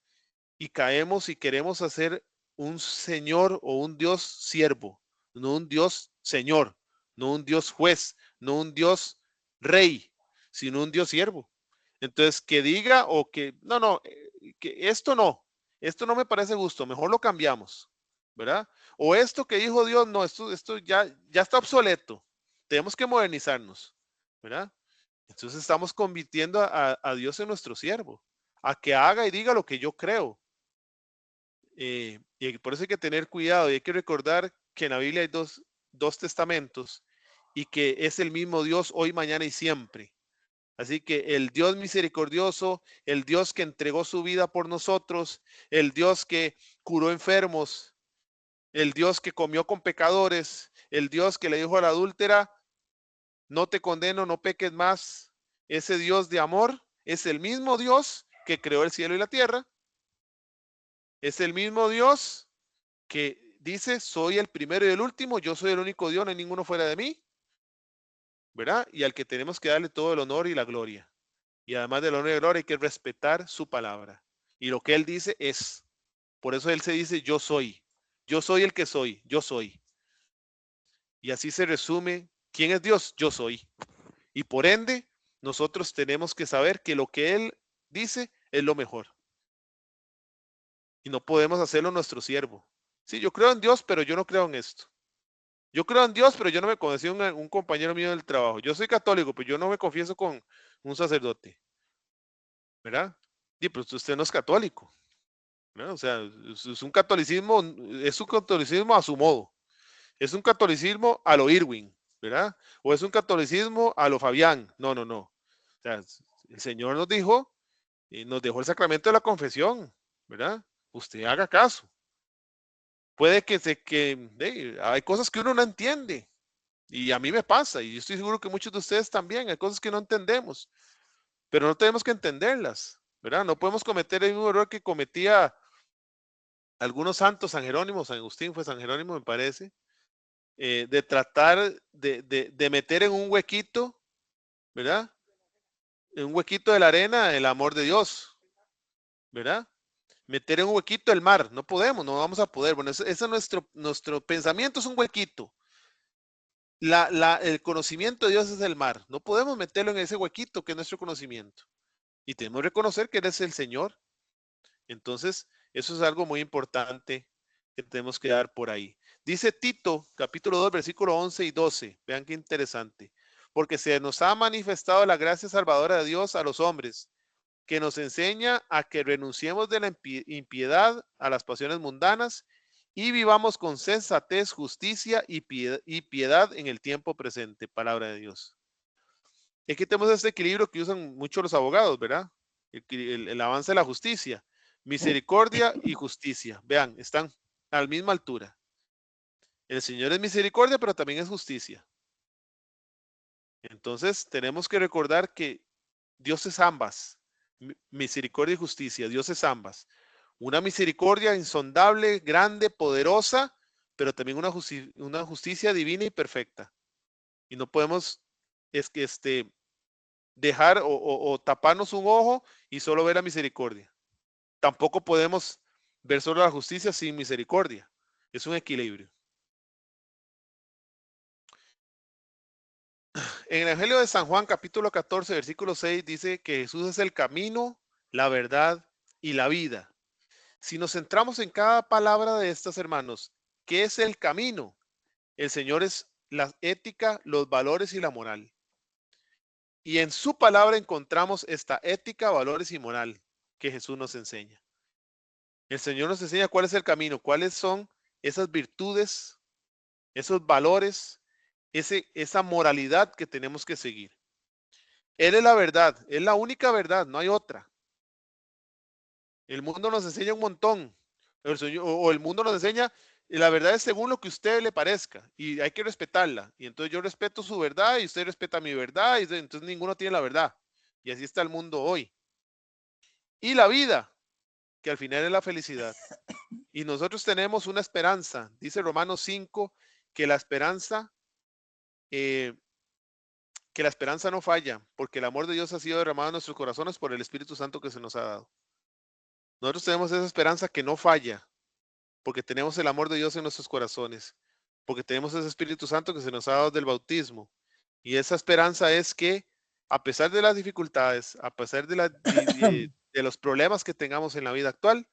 y caemos y queremos hacer un Señor o un Dios siervo, no un Dios Señor, no un Dios juez, no un Dios rey, sino un Dios siervo. Entonces, que diga o que, no, que esto no me parece justo, mejor lo cambiamos, ¿verdad? O esto que dijo Dios, no, esto ya está obsoleto, tenemos que modernizarnos, ¿verdad? Entonces estamos convirtiendo a Dios en nuestro siervo, a que haga y diga lo que yo creo. Y por eso hay que tener cuidado y hay que recordar que en la Biblia hay dos testamentos y que es el mismo Dios hoy, mañana y siempre. Así que el Dios misericordioso, el Dios que entregó su vida por nosotros, el Dios que curó enfermos, el Dios que comió con pecadores, el Dios que le dijo a la adúltera, no te condeno, no peques más. Ese Dios de amor es el mismo Dios que creó el cielo y la tierra. Es el mismo Dios que dice, soy el primero y el último, yo soy el único Dios, no hay ninguno fuera de mí, ¿verdad? Y al que tenemos que darle todo el honor y la gloria. Y además del honor y la gloria hay que respetar su palabra. Y lo que Él dice es, por eso Él se dice, yo soy el que soy, yo soy. Y así se resume, ¿quién es Dios? Yo soy. Y por ende, nosotros tenemos que saber que lo que Él dice es lo mejor. Y no podemos hacerlo nuestro siervo. Sí, yo creo en Dios, pero yo no creo en esto. Yo creo en Dios, pero yo no me confieso un compañero mío del trabajo. Yo soy católico, pero yo no me confieso con un sacerdote. ¿Verdad? Y pues usted no es católico. ¿Verdad? O sea, es un catolicismo a su modo. Es un catolicismo a lo Irwin, ¿verdad? O es un catolicismo a lo Fabián. No. O sea, el Señor nos dijo, nos dejó el sacramento de la confesión, ¿verdad? Usted haga caso. Puede que hay cosas que uno no entiende. Y a mí me pasa, y estoy seguro que muchos de ustedes también, hay cosas que no entendemos. pero no tenemos que entenderlas, ¿verdad? No podemos cometer el mismo error que cometía algunos santos, San Jerónimo, San Agustín fue San Jerónimo, me parece, de tratar de meter en un huequito, ¿verdad? En un huequito de la arena el amor de Dios, ¿verdad? Meter en un huequito el mar, no podemos, no vamos a poder. Bueno, ese es nuestro pensamiento, es un huequito. El conocimiento de Dios es el mar, no podemos meterlo en ese huequito que es nuestro conocimiento. Y tenemos que reconocer que Él es el Señor. Entonces, eso es algo muy importante que tenemos que dar por ahí. Dice Tito, capítulo 2, versículo 11 y 12. Vean qué interesante. Porque se nos ha manifestado la gracia salvadora de Dios a los hombres, que nos enseña a que renunciemos de la impiedad a las pasiones mundanas y vivamos con sensatez, justicia y piedad en el tiempo presente. Palabra de Dios. Aquí tenemos este equilibrio que usan mucho los abogados, ¿verdad? El avance de la justicia. Misericordia y justicia. Vean, están a la misma altura. El Señor es misericordia, pero también es justicia. Entonces, tenemos que recordar que Dios es ambas. Misericordia y justicia. Dios es ambas. Una misericordia insondable, grande, poderosa, pero también una justicia divina y perfecta. Y no podemos dejar o taparnos un ojo y solo ver la misericordia. Tampoco podemos ver solo la justicia sin misericordia. Es un equilibrio. En el Evangelio de San Juan, capítulo 14, versículo 6, dice que Jesús es el camino, la verdad y la vida. Si nos centramos en cada palabra de estas, hermanos, ¿qué es el camino? El Señor es la ética, los valores y la moral. Y en su palabra encontramos esta ética, valores y moral que Jesús nos enseña. El Señor nos enseña cuál es el camino, cuáles son esas virtudes, esos valores, esa moralidad que tenemos que seguir. Él es la verdad, es la única verdad, no hay otra. El mundo nos enseña un montón, o el mundo nos enseña, y la verdad es según lo que a usted le parezca, y hay que respetarla. Y entonces yo respeto su verdad, y usted respeta mi verdad, y entonces ninguno tiene la verdad. Y así está el mundo hoy. Y la vida, que al final es la felicidad. Y nosotros tenemos una esperanza. Dice Romanos 5 que la esperanza no falla, porque el amor de Dios ha sido derramado en nuestros corazones por el Espíritu Santo que se nos ha dado. Nosotros tenemos esa esperanza que no falla, porque tenemos el amor de Dios en nuestros corazones, porque tenemos ese Espíritu Santo que se nos ha dado del bautismo. Y esa esperanza es que, a pesar de las dificultades, a pesar de los problemas que tengamos en la vida actual,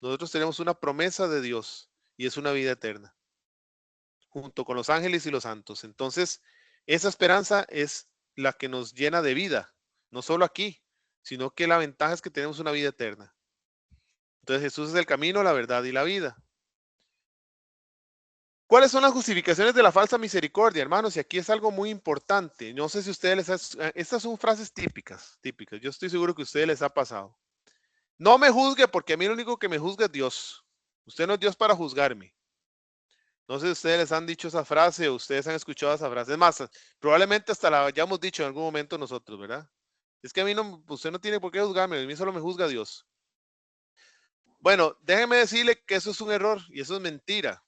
nosotros tenemos una promesa de Dios y es una vida eterna, junto con los ángeles y los santos. Entonces, esa esperanza es la que nos llena de vida, no solo aquí, sino que la ventaja es que tenemos una vida eterna. Entonces, Jesús es el camino, la verdad y la vida. ¿Cuáles son las justificaciones de la falsa misericordia, hermanos? Y aquí es algo muy importante. No sé si a ustedes estas son frases típicas. Yo estoy seguro que a ustedes les ha pasado. No me juzgue porque a mí lo único que me juzga es Dios. Usted no es Dios para juzgarme. No sé si ustedes les han dicho esa frase o ustedes han escuchado esa frase. Es más, probablemente hasta la hayamos dicho en algún momento nosotros, ¿verdad? Es que a mí no, usted no tiene por qué juzgarme, a mí solo me juzga Dios. Bueno, déjeme decirle que eso es un error y eso es mentira.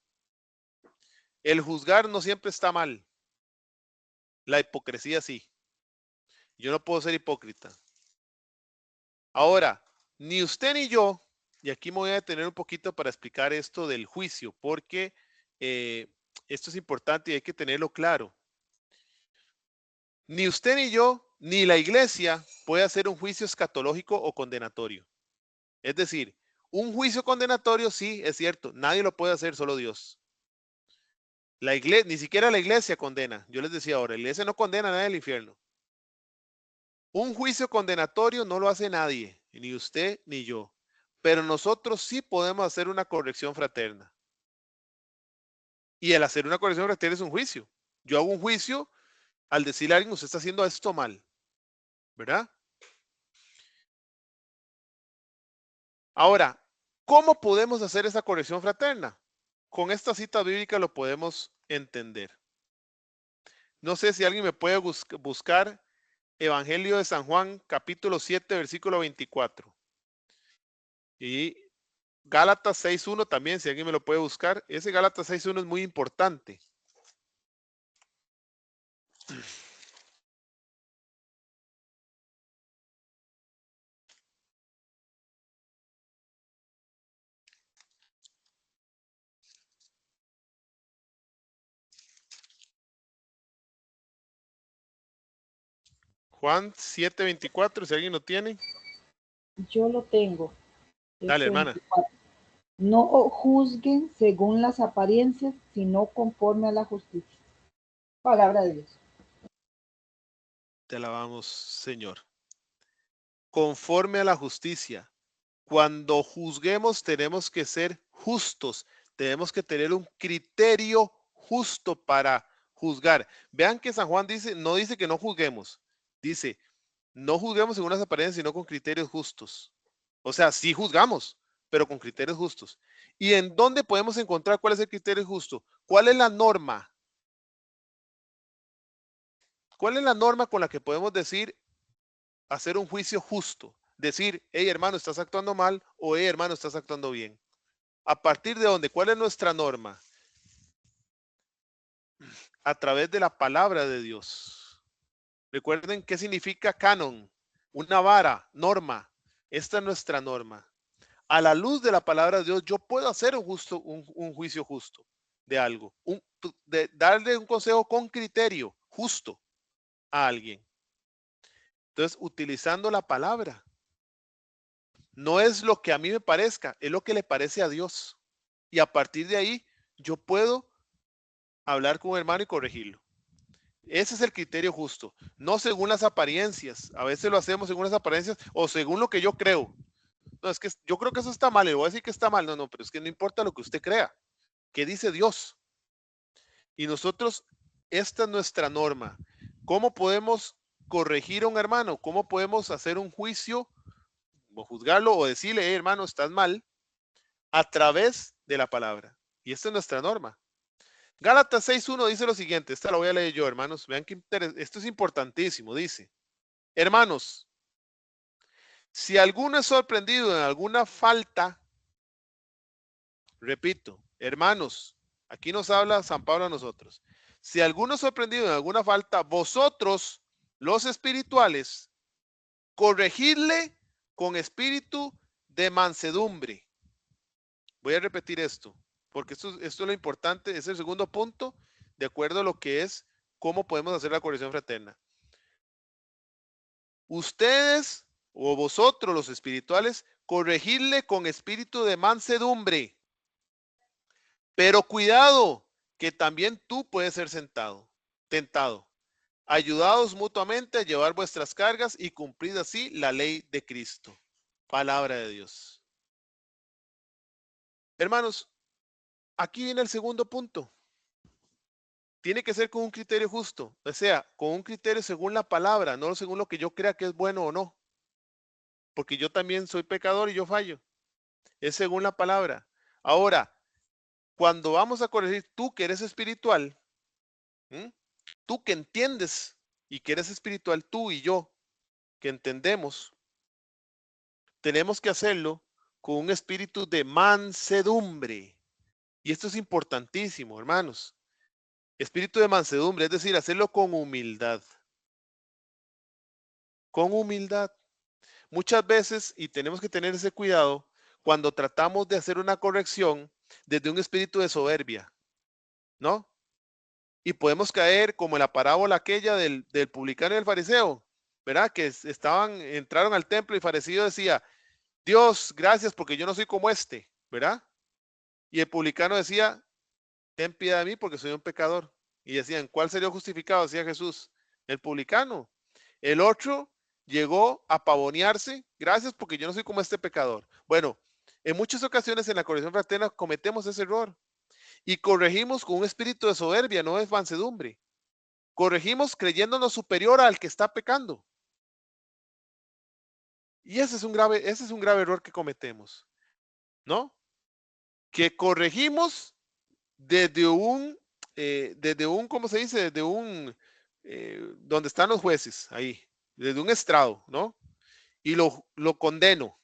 El juzgar no siempre está mal. La hipocresía sí. Yo no puedo ser hipócrita. Ahora, ni usted ni yo, y aquí me voy a detener un poquito para explicar esto del juicio, porque esto es importante y hay que tenerlo claro. Ni usted ni yo, ni la iglesia puede hacer un juicio escatológico o condenatorio. Es decir, un juicio condenatorio sí, es cierto, nadie lo puede hacer, solo Dios. La iglesia, ni siquiera la iglesia condena. Yo les decía ahora, la iglesia no condena a nadie al infierno. Un juicio condenatorio no lo hace nadie, ni usted ni yo. Pero nosotros sí podemos hacer una corrección fraterna. Y el hacer una corrección fraterna es un juicio. Yo hago un juicio al decirle a alguien, usted está haciendo esto mal, ¿verdad? Ahora, ¿cómo podemos hacer esa corrección fraterna? Con esta cita bíblica lo podemos entender. No sé si alguien me puede buscar Evangelio de San Juan, capítulo 7, versículo 24. Y Gálatas 6.1 también, si alguien me lo puede buscar. Ese Gálatas 6.1 es muy importante. Juan 7:24, si alguien lo tiene. Yo lo tengo. Dale, Es hermana. 24. No juzguen según las apariencias, sino conforme a la justicia. Palabra de Dios. Te alabamos, Señor. Conforme a la justicia. Cuando juzguemos tenemos que ser justos. Tenemos que tener un criterio justo para juzgar. Vean que San Juan dice, no dice que no juzguemos. Dice, no juzguemos según las apariencias, sino con criterios justos. O sea, sí juzgamos, pero con criterios justos. ¿Y en dónde podemos encontrar cuál es el criterio justo? ¿Cuál es la norma? ¿Cuál es la norma con la que podemos decir hacer un juicio justo? Decir, hey hermano, estás actuando mal, o hey hermano, estás actuando bien. ¿A partir de dónde? ¿Cuál es nuestra norma? A través de la palabra de Dios. Recuerden qué significa canon, una vara, norma. Esta es nuestra norma. A la luz de la palabra de Dios, yo puedo hacer un juicio justo de algo, darle un consejo con criterio justo a alguien. Entonces, utilizando la palabra, no es lo que a mí me parezca, es lo que le parece a Dios. Y a partir de ahí, yo puedo hablar con un hermano y corregirlo. Ese es el criterio justo, no según las apariencias. A veces lo hacemos según las apariencias o según lo que yo creo. No, es que yo creo que eso está mal, le voy a decir que está mal. No, pero es que no importa lo que usted crea. ¿Qué dice Dios? Y nosotros, esta es nuestra norma. ¿Cómo podemos corregir a un hermano? ¿Cómo podemos hacer un juicio o juzgarlo o decirle, hermano, estás mal? A través de la palabra. Y esta es nuestra norma. Gálatas 6.1 dice lo siguiente, esta la voy a leer yo, hermanos. Vean que esto es importantísimo. Dice, hermanos, si alguno es sorprendido en alguna falta, repito, hermanos, aquí nos habla San Pablo a nosotros. Si alguno es sorprendido en alguna falta, vosotros, los espirituales, corregidle con espíritu de mansedumbre. Voy a repetir esto, porque esto es lo importante, es el segundo punto, de acuerdo a lo que es cómo podemos hacer la corrección fraterna. Ustedes o vosotros, los espirituales, corregidle con espíritu de mansedumbre. Pero cuidado, que también tú puedes ser tentado. Ayudaos mutuamente a llevar vuestras cargas y cumplid así la ley de Cristo. Palabra de Dios. Hermanos, aquí viene el segundo punto. Tiene que ser con un criterio justo, o sea, con un criterio según la palabra, no según lo que yo crea que es bueno o no. Porque yo también soy pecador y yo fallo. Es según la palabra. Ahora, cuando vamos a corregir, tú que eres espiritual, ¿m? Tú que entiendes y que eres espiritual, tú y yo que entendemos, tenemos que hacerlo con un espíritu de mansedumbre. Y esto es importantísimo, hermanos. Espíritu de mansedumbre, es decir, hacerlo con humildad. Con humildad. Muchas veces, y tenemos que tener ese cuidado, cuando tratamos de hacer una corrección desde un espíritu de soberbia, ¿no? Y podemos caer como en la parábola aquella del publicano y el fariseo, ¿verdad? Que entraron al templo y el fariseo decía, Dios, gracias porque yo no soy como este, ¿verdad? Y el publicano decía, ten piedad de mí porque soy un pecador. Y decían, ¿cuál sería justificado? Decía Jesús, el publicano. El otro llegó a pavonearse, gracias porque yo no soy como este pecador. Bueno, en muchas ocasiones en la corrección fraterna cometemos ese error y corregimos con un espíritu de soberbia, no es mansedumbre. Corregimos creyéndonos superior al que está pecando. Y ese es un grave error que cometemos, ¿no? Que corregimos desde un, ¿cómo se dice? Desde un, donde están los jueces, ahí. desde un estrado, ¿no? Y lo condeno.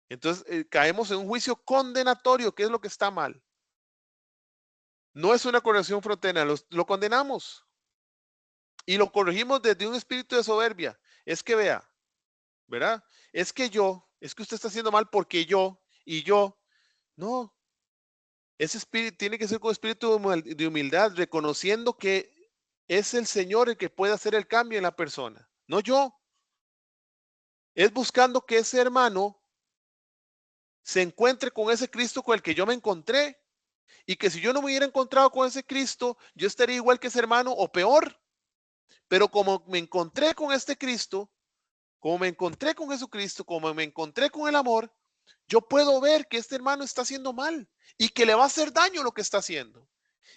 Entonces caemos en un juicio condenatorio, que es lo que está mal. No es una corrección frontal, lo condenamos y lo corregimos desde un espíritu de soberbia. Es que vea, ¿verdad? Es que usted está haciendo mal porque yo y yo. No, ese espíritu tiene que ser con espíritu de humildad, reconociendo que es el Señor el que puede hacer el cambio en la persona, no yo. Es buscando que ese hermano se encuentre con ese Cristo con el que yo me encontré, y que si yo no me hubiera encontrado con ese Cristo, yo estaría igual que ese hermano o peor. Pero como me encontré con este Cristo, como me encontré con Jesucristo, como me encontré con el amor, yo puedo ver que este hermano está haciendo mal y que le va a hacer daño lo que está haciendo.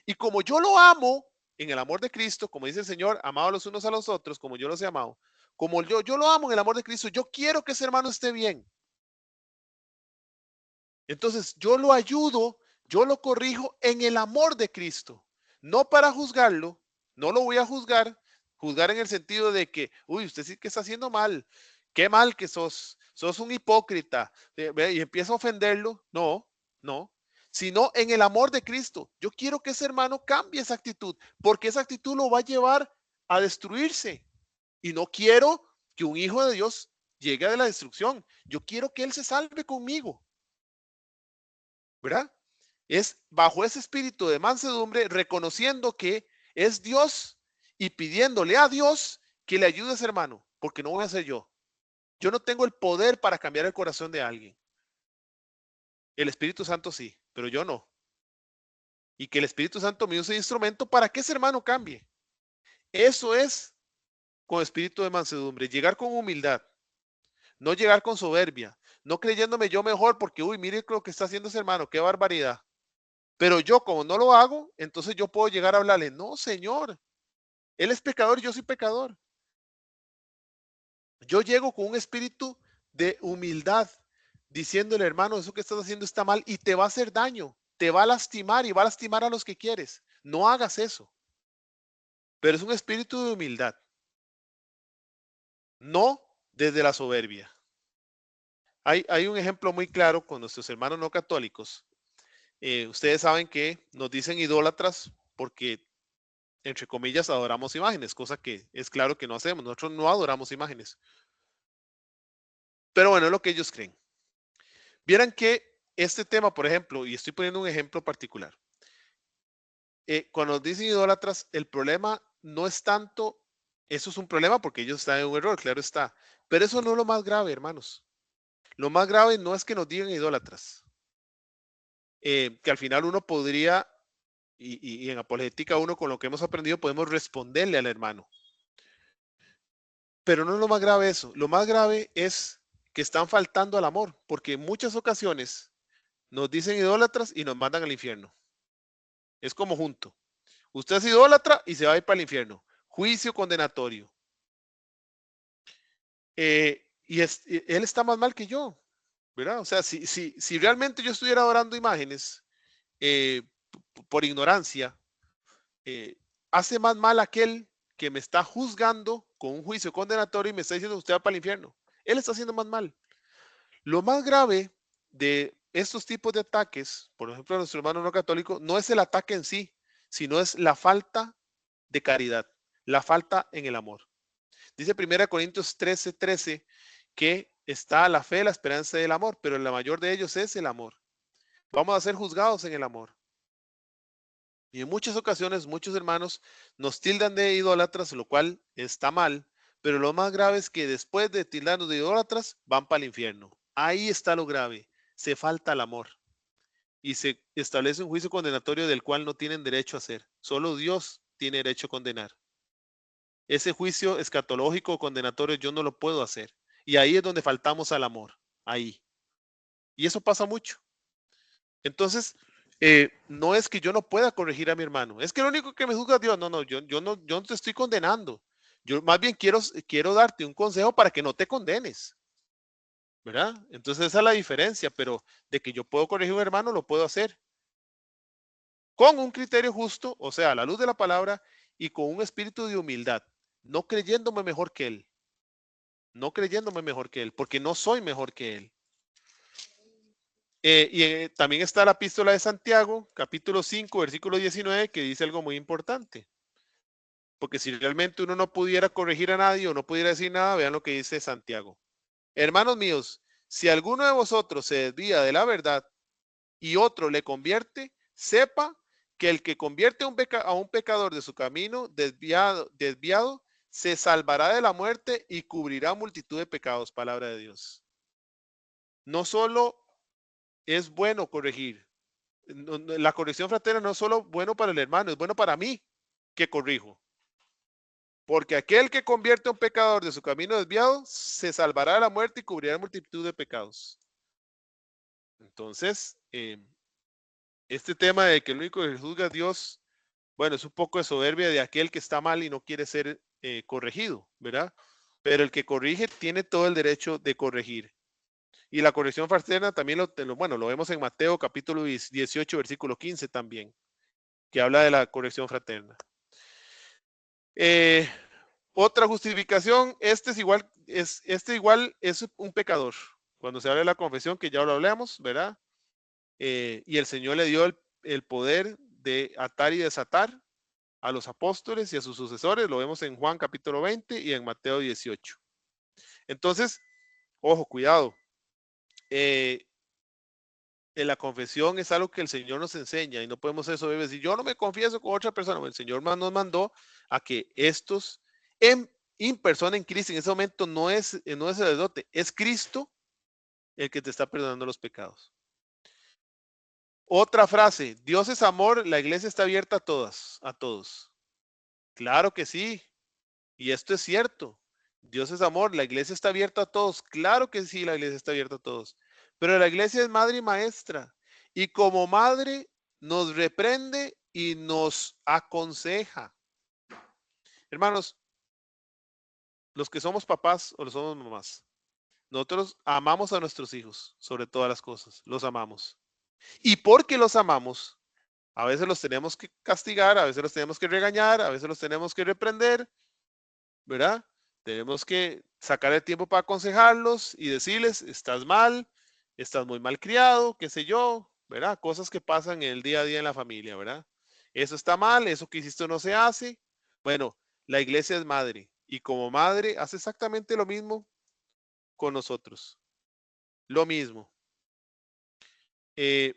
Y como yo lo amo en el amor de Cristo, como dice el Señor, amados los unos a los otros, como yo los he amado, como yo lo amo en el amor de Cristo, yo quiero que ese hermano esté bien. Entonces yo lo ayudo, yo lo corrijo en el amor de Cristo, no para juzgarlo, no lo voy a juzgar en el sentido de que, uy, usted sí que está haciendo mal, qué mal que sos un hipócrita, y empieza a ofenderlo, no, sino en el amor de Cristo. Yo quiero que ese hermano cambie esa actitud, porque esa actitud lo va a llevar a destruirse, y no quiero que un hijo de Dios llegue a la destrucción. Yo quiero que él se salve conmigo, ¿verdad? Es bajo ese espíritu de mansedumbre, reconociendo que es Dios y pidiéndole a Dios que le ayude a ese hermano, porque no voy a ser yo. Yo no tengo el poder para cambiar el corazón de alguien. El Espíritu Santo sí, pero yo no. Y que el Espíritu Santo me use de instrumento para que ese hermano cambie. Eso es con espíritu de mansedumbre, llegar con humildad, no llegar con soberbia, no creyéndome yo mejor porque, uy, mire lo que está haciendo ese hermano, qué barbaridad. Pero yo, como no lo hago, entonces yo puedo llegar a hablarle, no, Señor, él es pecador y yo soy pecador. Yo llego con un espíritu de humildad, diciéndole, hermano, eso que estás haciendo está mal y te va a hacer daño, te va a lastimar y va a lastimar a los que quieres. No hagas eso. Pero es un espíritu de humildad, no desde la soberbia. Hay un ejemplo muy claro con nuestros hermanos no católicos. Ustedes saben que nos dicen idólatras porque, entre comillas, adoramos imágenes, cosa que es claro que no hacemos. Nosotros no adoramos imágenes. Pero bueno, es lo que ellos creen. Vieran que este tema, por ejemplo, y estoy poniendo un ejemplo particular, cuando nos dicen idólatras, el problema no es tanto, eso es un problema porque ellos están en un error, claro está, pero eso no es lo más grave, hermanos. Lo más grave no es que nos digan idólatras, que al final uno podría, y en apologética uno con lo que hemos aprendido podemos responderle al hermano. Pero no es lo más grave eso, lo más grave es que están faltando al amor, porque en muchas ocasiones nos dicen idólatras y nos mandan al infierno. Es como junto. Usted es idólatra y se va a ir para el infierno. Juicio condenatorio. Él está más mal que yo, ¿verdad? O sea, si realmente yo estuviera adorando imágenes eh, por ignorancia, hace más mal aquel que me está juzgando con un juicio condenatorio y me está diciendo usted va para el infierno. Él está haciendo más mal. Lo más grave de estos tipos de ataques, por ejemplo, a nuestro hermano no católico, no es el ataque en sí, sino es la falta de caridad, la falta en el amor. Dice 1 Corintios 13:13 que está la fe, la esperanza y el amor, pero la mayor de ellos es el amor. Vamos a ser juzgados en el amor. Y en muchas ocasiones muchos hermanos nos tildan de idólatras, lo cual está mal, pero lo más grave es que después de tildarnos de idólatras van para el infierno. Ahí está lo grave, se falta el amor y se establece un juicio condenatorio del cual no tienen derecho a hacer. Solo Dios tiene derecho a condenar. Ese juicio escatológico o condenatorio yo no lo puedo hacer. Y ahí es donde faltamos al amor, ahí. Y eso pasa mucho. Entonces, no es que yo no pueda corregir a mi hermano, es que lo único que me juzga es Dios. No, yo no te estoy condenando. Yo más bien quiero darte un consejo para que no te condenes, ¿verdad? Entonces esa es la diferencia, pero de que yo puedo corregir a un hermano, lo puedo hacer con un criterio justo, o sea, a la luz de la palabra y con un espíritu de humildad, no creyéndome mejor que él. no creyéndome mejor que Él, porque no soy mejor que Él. También está la epístola de Santiago, capítulo 5, versículo 19, que dice algo muy importante. Porque si realmente uno no pudiera corregir a nadie o no pudiera decir nada, vean lo que dice Santiago. Hermanos míos, si alguno de vosotros se desvía de la verdad y otro le convierte, sepa que el que convierte a un pecador de su camino desviado, se salvará de la muerte y cubrirá multitud de pecados. Palabra de Dios. No solo es bueno corregir. La corrección fraterna no es solo bueno para el hermano, es bueno para mí que corrijo. Porque aquel que convierte a un pecador de su camino desviado se salvará de la muerte y cubrirá multitud de pecados. Entonces, este tema de que el único que juzga a Dios, bueno, es un poco de soberbia de aquel que está mal y no quiere ser corregido, ¿verdad? Pero el que corrige tiene todo el derecho de corregir. Y la corrección fraterna también lo vemos en Mateo capítulo 18, versículo 15 también, que habla de la corrección fraterna. Otra justificación, este igual es un pecador. Cuando se habla de la confesión, que ya lo hablamos, ¿verdad? Y el Señor le dio el poder de atar y desatar a los apóstoles y a sus sucesores. Lo vemos en Juan capítulo 20 y en Mateo 18. Entonces, ojo, cuidado. En la confesión es algo que el Señor nos enseña y no podemos ser soberbios. Si yo no me confieso con otra persona, el Señor nos mandó a que estos en persona en Cristo, en ese momento no es sacerdote, es Cristo el que te está perdonando los pecados. Otra frase, Dios es amor, la iglesia está abierta a todos. Claro que sí, y esto es cierto. Dios es amor, la iglesia está abierta a todos. Claro que sí, la iglesia está abierta a todos. Pero la iglesia es madre y maestra. Y como madre nos reprende y nos aconseja. Hermanos, los que somos papás o los somos mamás, nosotros amamos a nuestros hijos sobre todas las cosas. Los amamos. Y porque los amamos, a veces los tenemos que castigar, a veces los tenemos que regañar, a veces los tenemos que reprender, ¿verdad? Tenemos que sacar el tiempo para aconsejarlos y decirles, estás mal, estás muy mal criado, qué sé yo, ¿verdad? Cosas que pasan en el día a día en la familia, ¿verdad? Eso está mal, eso que hiciste no se hace. Bueno, la iglesia es madre y como madre hace exactamente lo mismo con nosotros. Lo mismo. Y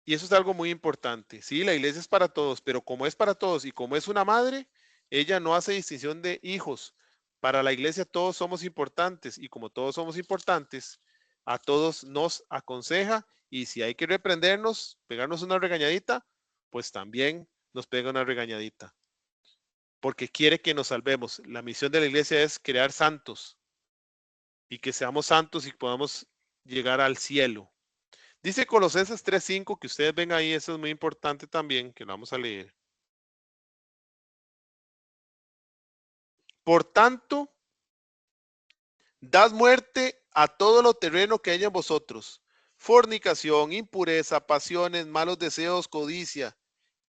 eso es algo muy importante. Sí, la iglesia es para todos, pero como es para todos y como es una madre, ella no hace distinción de hijos. Para la iglesia todos somos importantes y como todos somos importantes, a todos nos aconseja y si hay que reprendernos, pegarnos una regañadita, pues también nos pega una regañadita. Porque quiere que nos salvemos. La misión de la iglesia es crear santos y que seamos santos y podamos llegar al cielo. Dice Colosenses 3:5, que ustedes ven ahí, eso es muy importante también, que lo vamos a leer. Por tanto, dad muerte a todo lo terreno que haya en vosotros, fornicación, impureza, pasiones, malos deseos, codicia,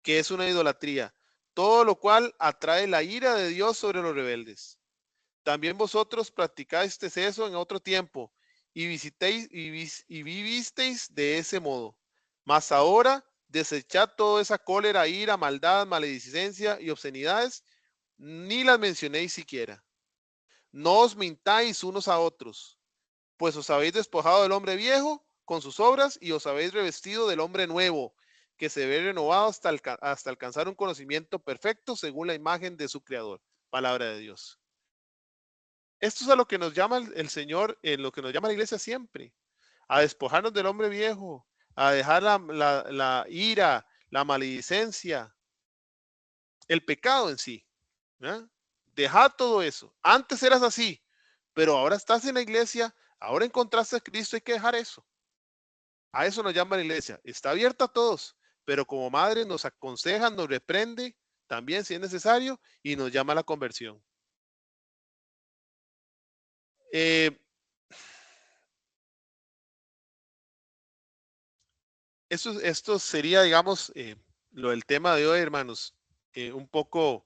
que es una idolatría, todo lo cual atrae la ira de Dios sobre los rebeldes. También vosotros practicasteis eso en otro tiempo y vivisteis de ese modo. Mas ahora desechad toda esa cólera, ira, maldad, maledicencia y obscenidades, ni las mencionéis siquiera. No os mintáis unos a otros, pues os habéis despojado del hombre viejo con sus obras y os habéis revestido del hombre nuevo, que se ve renovado hasta alcanzar un conocimiento perfecto según la imagen de su creador. Palabra de Dios. Esto es a lo que nos llama el Señor, en lo que nos llama la iglesia siempre, a despojarnos del hombre viejo, a dejar la ira, la maledicencia, el pecado en sí. ¿verdad? Dejad todo eso. Antes eras así, pero ahora estás en la iglesia, ahora encontraste a Cristo, hay que dejar eso. A eso nos llama la iglesia. Está abierta a todos, pero como madre nos aconseja, nos reprende, también si es necesario, y nos llama a la conversión. Esto sería, digamos, lo del tema de hoy, hermanos. Un poco,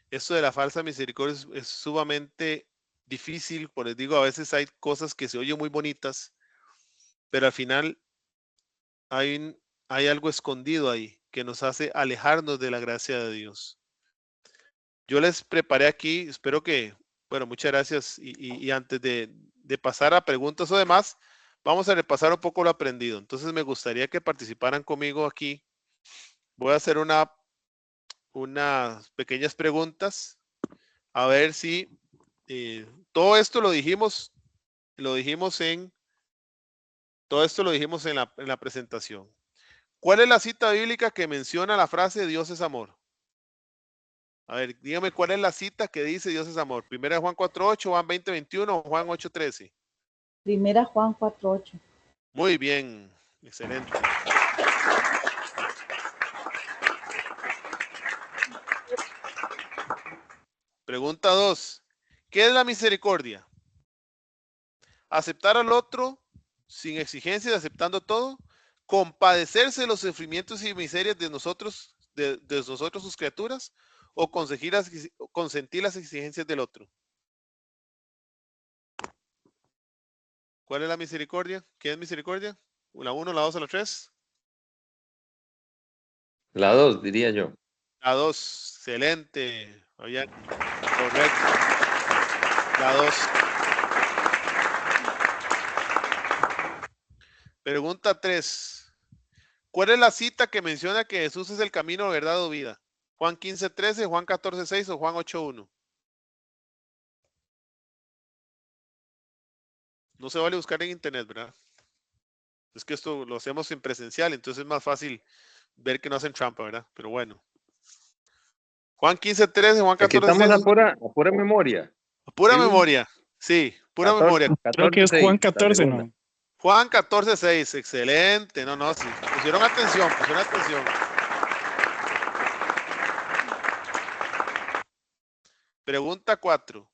esto de la falsa misericordia es sumamente difícil, por les digo, a veces hay cosas que se oyen muy bonitas, pero al final hay algo escondido ahí que nos hace alejarnos de la gracia de Dios. Yo les preparé aquí, espero que, bueno, muchas gracias. Y antes de pasar a preguntas o demás, vamos a repasar un poco lo aprendido. Entonces me gustaría que participaran conmigo aquí. Voy a hacer unas pequeñas preguntas, a ver si todo esto lo dijimos todo esto lo dijimos en la presentación. ¿Cuál es la cita bíblica que menciona la frase Dios es amor? A ver, dígame cuál es la cita que dice Dios es amor. Primera Juan 4:8, Juan 20:21 o Juan 8:13. Primera Juan 4:8. Muy bien, excelente. Pregunta 2. ¿Qué es la misericordia? Aceptar al otro sin exigencias, aceptando todo. Compadecerse de los sufrimientos y miserias de nosotros, de nosotros sus criaturas, o consentir las exigencias del otro. ¿Cuál es la misericordia? ¿Qué es misericordia? ¿La 1, la 2 o la 3? La 2, diría yo. La 2, excelente. Oye, correcto. La 2. Pregunta 3. ¿Cuál es la cita que menciona que Jesús es el camino, verdad o vida? Juan 15:13, Juan 14:6 o Juan 8:1. No se vale buscar en internet, ¿verdad? Es que esto lo hacemos en presencial, entonces es más fácil ver que no hacen trampa, ¿verdad? Pero bueno. Juan 15:13, Juan Aquí estamos 14:6. a pura memoria. Pura ¿Sí? memoria. Sí, pura memoria. Creo que es Juan 14:6, la 14, segunda. ¿no? Juan 14:6, excelente. No, sí. Pusieron atención. Pregunta 4.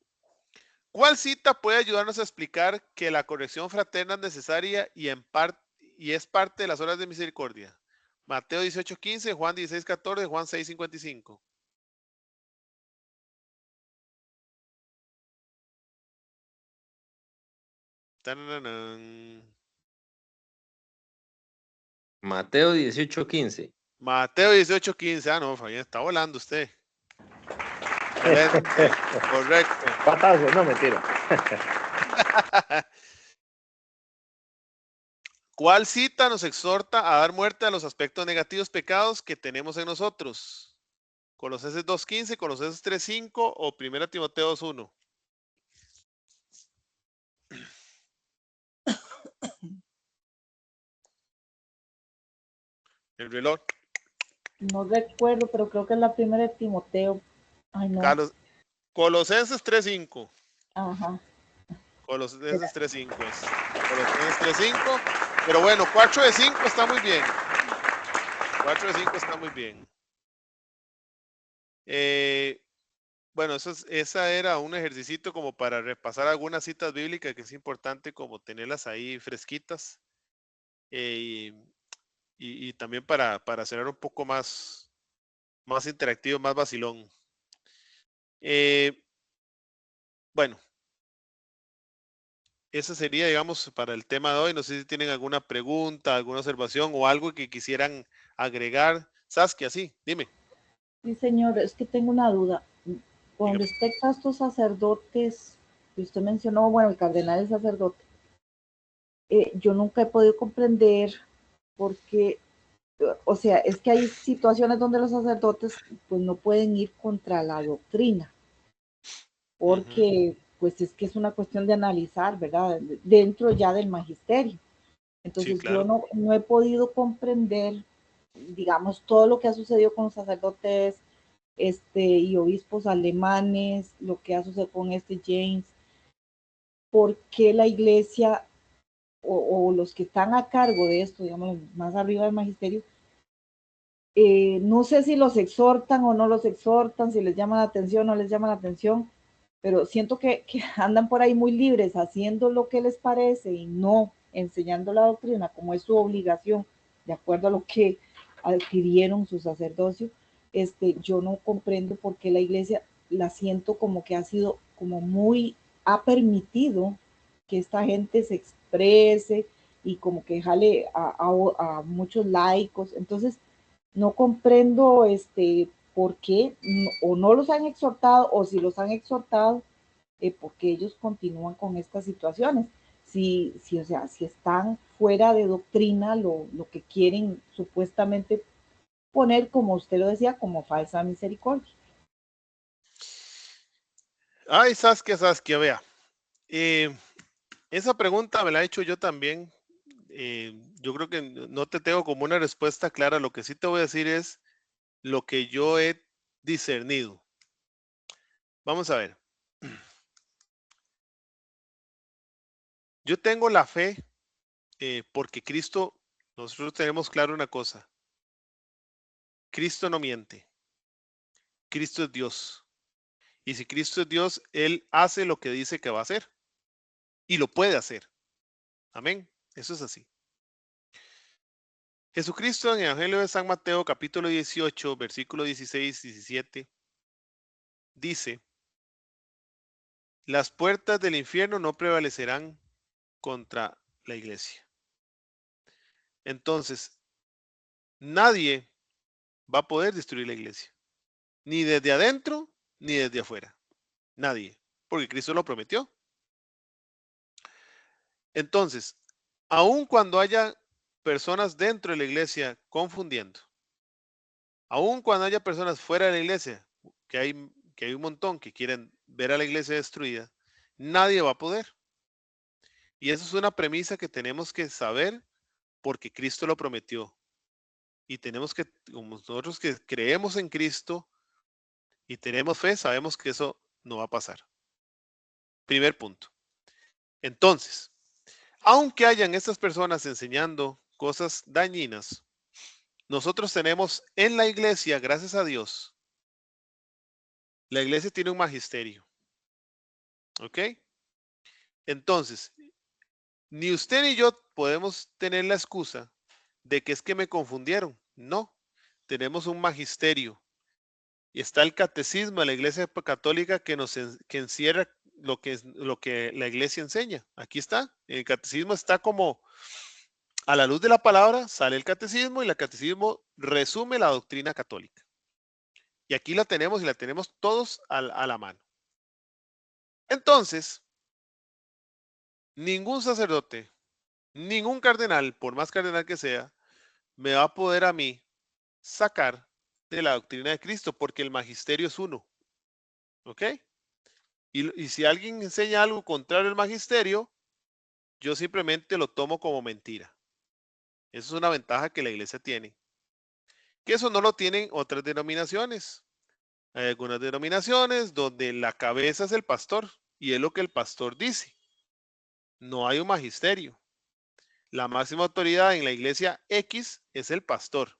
¿Cuál cita puede ayudarnos a explicar que la corrección fraterna es necesaria y es parte de las obras de misericordia? Mateo 18:15, Juan 16:14, Juan 6:55. ¡Tananán! Mateo 18:15. Mateo 18:15. Ah, no, Fabián, está volando usted. Excelente. Correcto. Patazo, no, mentira. ¿Cuál cita nos exhorta a dar muerte a los aspectos negativos pecados que tenemos en nosotros? Colosenses 2:15, Colosenses 3:5 o 1 Timoteo 2:1. El reloj. No recuerdo, pero creo que es la primera de Timoteo. Ay, no. Colosenses 3:5. Ajá. Colosenses 3:5 es. Colosenses 3:5. Pero bueno, 4 de 5 está muy bien. 4 de 5 está muy bien. Bueno, esa era un ejercicio como para repasar algunas citas bíblicas que es importante como tenerlas ahí fresquitas. Y también para hacer un poco más interactivo, más vacilón. Bueno, esa sería, digamos, para el tema de hoy. No sé si tienen alguna pregunta, alguna observación o algo que quisieran agregar. Saskia, sí, dime. Sí, señor, es que tengo una duda. Con Dígame. respecto a estos sacerdotes que usted mencionó, bueno, el cardenal es sacerdote, yo nunca he podido comprender por qué, o sea, es que hay situaciones donde los sacerdotes pues no pueden ir contra la doctrina, porque pues es que es una cuestión de analizar, ¿verdad? Dentro ya del magisterio. Sí, Entonces yo claro. no he podido comprender, digamos, todo lo que ha sucedido con los sacerdotes y obispos alemanes, lo que ha sucedido con James, por qué la iglesia o los que están a cargo de esto, digamos, más arriba del magisterio, no sé si los exhortan o no los exhortan, si les llama la atención o no les llama la atención, pero siento que andan por ahí muy libres, haciendo lo que les parece y no enseñando la doctrina como es su obligación, de acuerdo a lo que adquirieron su sacerdocio. Yo no comprendo por qué la iglesia la siento como que ha sido como muy ha permitido que esta gente se exprese y como que jale a muchos laicos. Entonces, no comprendo por qué o no los han exhortado o si los han exhortado, porque ellos continúan con estas situaciones. O sea, si están fuera de doctrina, lo que quieren supuestamente poner, como usted lo decía, como falsa misericordia. Ay, Saskia, vea. Esa pregunta me la he hecho yo también. Yo creo que no te tengo como una respuesta clara. Lo que sí te voy a decir es lo que yo he discernido. Vamos a ver. Yo tengo la fe porque Cristo, nosotros tenemos claro una cosa. Cristo no miente. Cristo es Dios. Y si Cristo es Dios, Él hace lo que dice que va a hacer. Y lo puede hacer. Amén. Eso es así. Jesucristo en el Evangelio de San Mateo, capítulo 18, versículo 16, 17, dice, las puertas del infierno no prevalecerán contra la iglesia. Entonces, nadie va a poder destruir la iglesia. Ni desde adentro, ni desde afuera. Nadie. Porque Cristo lo prometió. Entonces, aun cuando haya personas dentro de la iglesia confundiendo, aun cuando haya personas fuera de la iglesia, que hay un montón que quieren ver a la iglesia destruida, nadie va a poder. Y eso es una premisa que tenemos que saber porque Cristo lo prometió. Y tenemos que, como nosotros que creemos en Cristo y tenemos fe, sabemos que eso no va a pasar. Primer punto. Entonces, aunque hayan estas personas enseñando cosas dañinas, nosotros tenemos en la iglesia, gracias a Dios, la iglesia tiene un magisterio. ¿Ok? Entonces, ni usted ni yo podemos tener la excusa de que es que me confundieron. No, tenemos un magisterio. Y está el catecismo de la Iglesia Católica que encierra lo que la Iglesia enseña. Aquí está. El catecismo está como a la luz de la palabra, sale el catecismo y el catecismo resume la doctrina católica. Y aquí la tenemos y la tenemos todos a la mano. Entonces, ningún sacerdote, ningún cardenal, por más cardenal que sea, me va a poder a mí sacar de la doctrina de Cristo, porque el magisterio es uno. ¿Ok? Y si alguien enseña algo contrario al magisterio, yo simplemente lo tomo como mentira. Eso es una ventaja que la iglesia tiene. Que eso no lo tienen otras denominaciones. Hay algunas denominaciones donde la cabeza es el pastor y es lo que el pastor dice. No hay un magisterio. La máxima autoridad en la iglesia X es el pastor.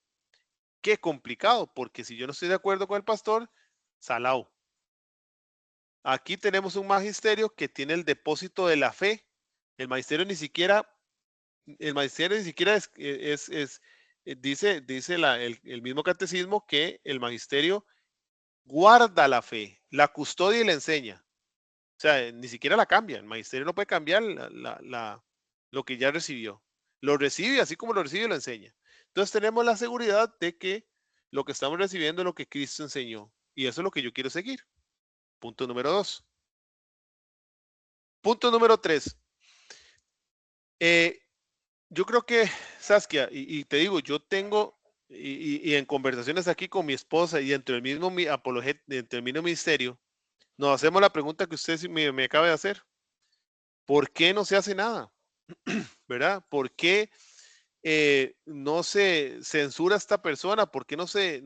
Qué complicado, porque si yo no estoy de acuerdo con el pastor, salao. Aquí tenemos un magisterio que tiene el depósito de la fe. El magisterio ni siquiera dice el mismo catecismo que el magisterio guarda la fe, la custodia y la enseña. O sea, ni siquiera la cambia. El magisterio no puede cambiar lo que ya recibió. Lo recibe, así como lo recibe, lo enseña. Entonces tenemos la seguridad de que lo que estamos recibiendo es lo que Cristo enseñó. Y eso es lo que yo quiero seguir. Punto número 2. Punto número 3. Yo creo que, Saskia, y te digo, yo tengo, y en conversaciones aquí con mi esposa y dentro del mismo dentro del mismo ministerio, nos hacemos la pregunta que usted me acaba de hacer. ¿Por qué no se hace nada? ¿Verdad? ¿Por qué no se censura a esta persona? ¿Por qué no se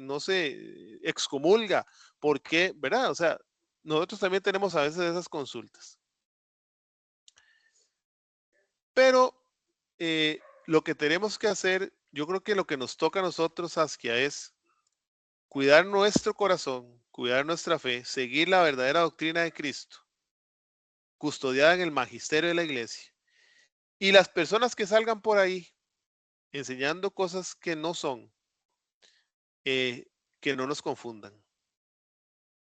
excomulga? ¿Por qué? ¿Verdad? O sea, nosotros también tenemos a veces esas consultas. Pero lo que tenemos que hacer, yo creo que lo que nos toca a nosotros, Saskia, es cuidar nuestro corazón, cuidar nuestra fe, seguir la verdadera doctrina de Cristo, custodiada en el magisterio de la iglesia. Y las personas que salgan por ahí enseñando cosas que no son, que no nos confundan.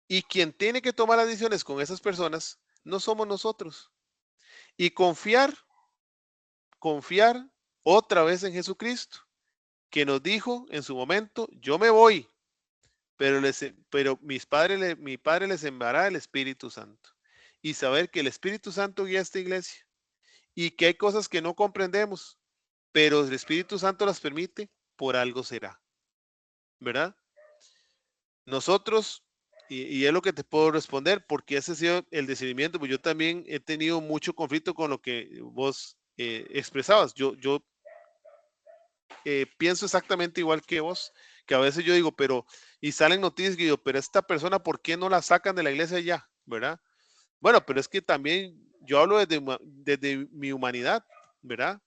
Y quien tiene que tomar las decisiones con esas personas no somos nosotros. Y confiar otra vez en Jesucristo, que nos dijo en su momento, yo me voy, pero mi Padre les enviará el Espíritu Santo. Y saber que el Espíritu Santo guía a esta iglesia y que hay cosas que no comprendemos, pero el Espíritu Santo las permite, por algo será, ¿verdad? Nosotros, y es lo que te puedo responder, porque ese ha sido el decidimiento, pues yo también he tenido mucho conflicto con lo que vos expresabas. Yo pienso exactamente igual que vos, que a veces yo digo, y salen noticias que digo, pero esta persona, ¿por qué no la sacan de la iglesia ya? ¿Verdad? Bueno, pero es que también yo hablo desde mi humanidad, ¿verdad?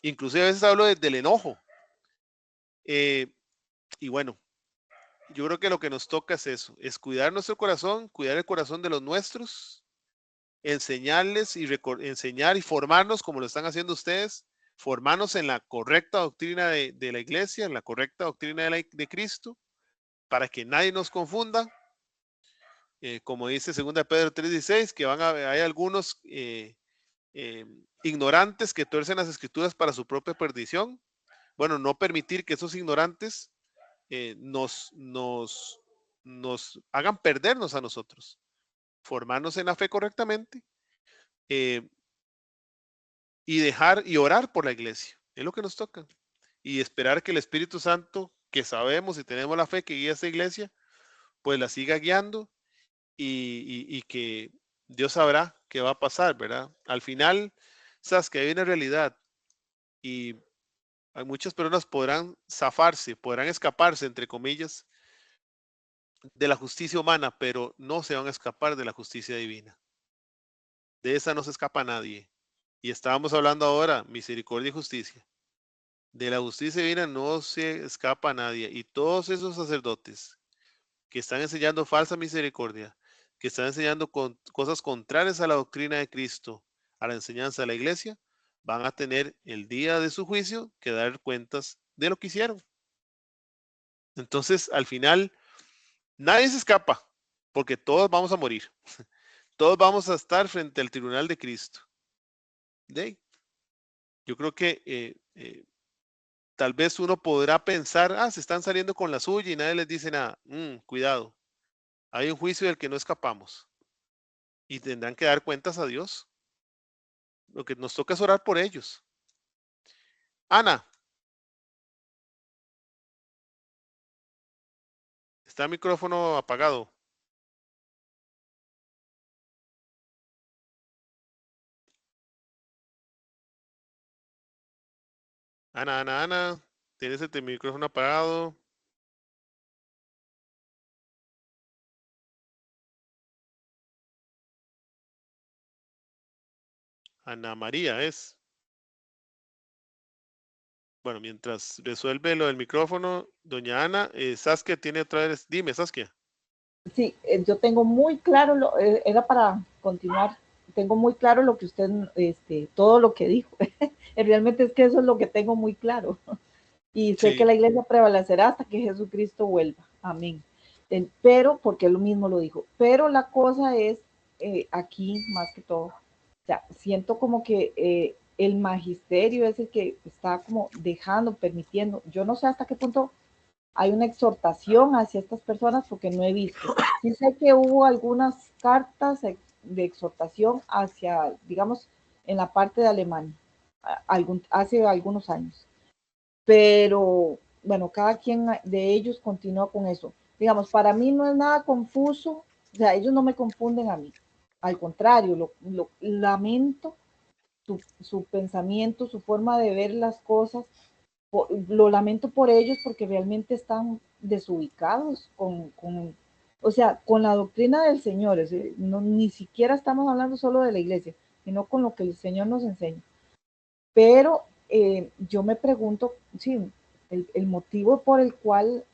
Inclusive a veces hablo desde el enojo. Y bueno, yo creo que lo que nos toca es eso, es cuidar nuestro corazón, cuidar el corazón de los nuestros, enseñarles y enseñar y formarnos como lo están haciendo ustedes, formarnos en la correcta doctrina de la iglesia, en la correcta doctrina de Cristo, para que nadie nos confunda. Como dice 2 Pedro 3:16, que hay algunos ignorantes que tuercen las escrituras para su propia perdición. Bueno, no permitir que esos ignorantes nos hagan perdernos a nosotros, formarnos en la fe correctamente y dejar y orar por la iglesia. Es lo que nos toca. Y esperar que el Espíritu Santo, que sabemos y tenemos la fe que guía a esta iglesia, pues la siga guiando y que Dios sabrá qué va a pasar, ¿verdad? Al final, sabes que hay una realidad y hay muchas personas podrán zafarse, podrán escaparse, entre comillas, de la justicia humana, pero no se van a escapar de la justicia divina. De esa no se escapa nadie. Y estábamos hablando ahora, misericordia y justicia. De la justicia divina no se escapa nadie. Y todos esos sacerdotes que están enseñando falsa misericordia, que están enseñando cosas contrarias a la doctrina de Cristo, a la enseñanza de la iglesia, van a tener el día de su juicio que dar cuentas de lo que hicieron. Entonces, al final, nadie se escapa, porque todos vamos a morir. Todos vamos a estar frente al tribunal de Cristo. Yo creo que tal vez uno podrá pensar, se están saliendo con la suya y nadie les dice nada. Cuidado, hay un juicio del que no escapamos y tendrán que dar cuentas a Dios. Lo que nos toca es orar por ellos. Ana, está el micrófono apagado. Ana, tienes el micrófono apagado. Ana María es. Bueno, mientras resuelve lo del micrófono, doña Ana, Saskia tiene otra vez. Dime, Saskia. Sí, yo tengo muy claro, era para continuar, tengo muy claro lo que usted, todo lo que dijo. Realmente es que eso es lo que tengo muy claro. Y sé que Sí. la iglesia prevalecerá hasta que Jesucristo vuelva. Amén. Pero, porque él mismo lo dijo, pero la cosa es, aquí más que todo, o sea, siento como que el magisterio es el que está como dejando, permitiendo, yo no sé hasta qué punto hay una exhortación hacia estas personas porque no he visto. Sí sé que hubo algunas cartas de exhortación hacia, digamos, en la parte de Alemania, hace algunos años. Pero bueno, cada quien de ellos continúa con eso. Digamos, para mí no es nada confuso, o sea, ellos no me confunden a mí. Al contrario, lo lamento su pensamiento, su forma de ver las cosas, lo lamento por ellos porque realmente están desubicados o sea, con la doctrina del Señor. No, ni siquiera estamos hablando solo de la iglesia, sino con lo que el Señor nos enseña. Pero yo me pregunto, sí, el motivo por el cual,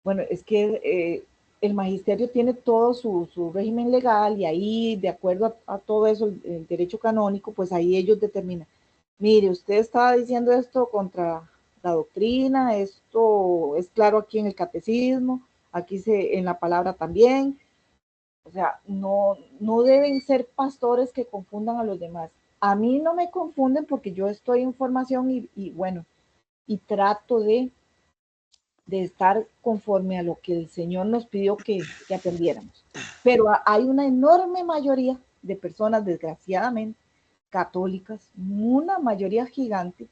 bueno, es que el magisterio tiene todo su régimen legal y ahí, de acuerdo a todo eso, el derecho canónico, pues ahí ellos determinan. Mire, usted estaba diciendo esto contra la doctrina, esto es claro aquí en el catecismo, aquí en la palabra también, O sea, no deben ser pastores que confundan a los demás. A mí no me confunden porque yo estoy en formación y bueno, y trato de estar conforme a lo que el Señor nos pidió que aprendiéramos. Pero hay una enorme mayoría de personas, desgraciadamente, católicas, una mayoría gigante,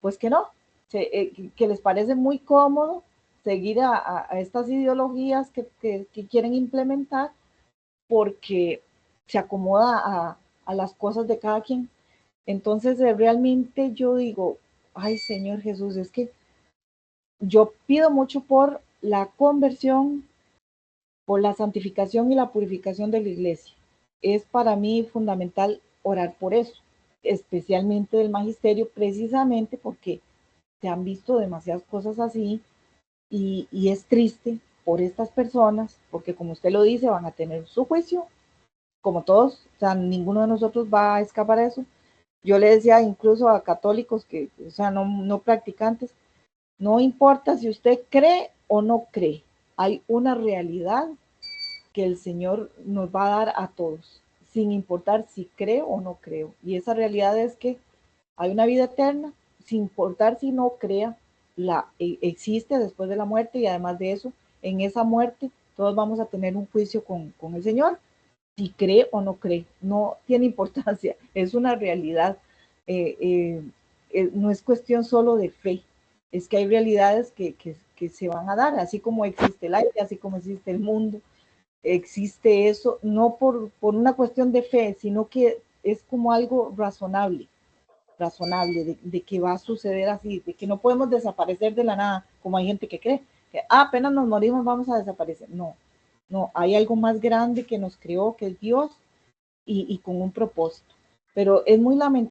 pues que no, que les parece muy cómodo seguir a estas ideologías que quieren implementar porque se acomoda a las cosas de cada quien. Entonces, realmente yo digo, ay Señor Jesús, es que yo pido mucho por la conversión, por la santificación y la purificación de la iglesia. Es para mí fundamental orar por eso, especialmente del magisterio, precisamente porque se han visto demasiadas cosas así y es triste por estas personas, porque como usted lo dice, van a tener su juicio, como todos, o sea, ninguno de nosotros va a escapar a eso. Yo le decía incluso a católicos que, o sea, no practicantes, no importa si usted cree o no cree, hay una realidad que el Señor nos va a dar a todos, sin importar si creo o no creo. Y esa realidad es que hay una vida eterna, sin importar si no crea, existe después de la muerte y además de eso, en esa muerte todos vamos a tener un juicio con el Señor. Si cree o no cree, no tiene importancia, es una realidad. No es cuestión solo de fe, es que hay realidades que se van a dar, así como existe el aire, así como existe el mundo, existe eso, no por una cuestión de fe, sino que es como algo razonable, de que va a suceder así, de que no podemos desaparecer de la nada, como hay gente que cree, que apenas nos morimos vamos a desaparecer. No, hay algo más grande que nos creó, que es Dios, y con un propósito. Pero es muy lamentable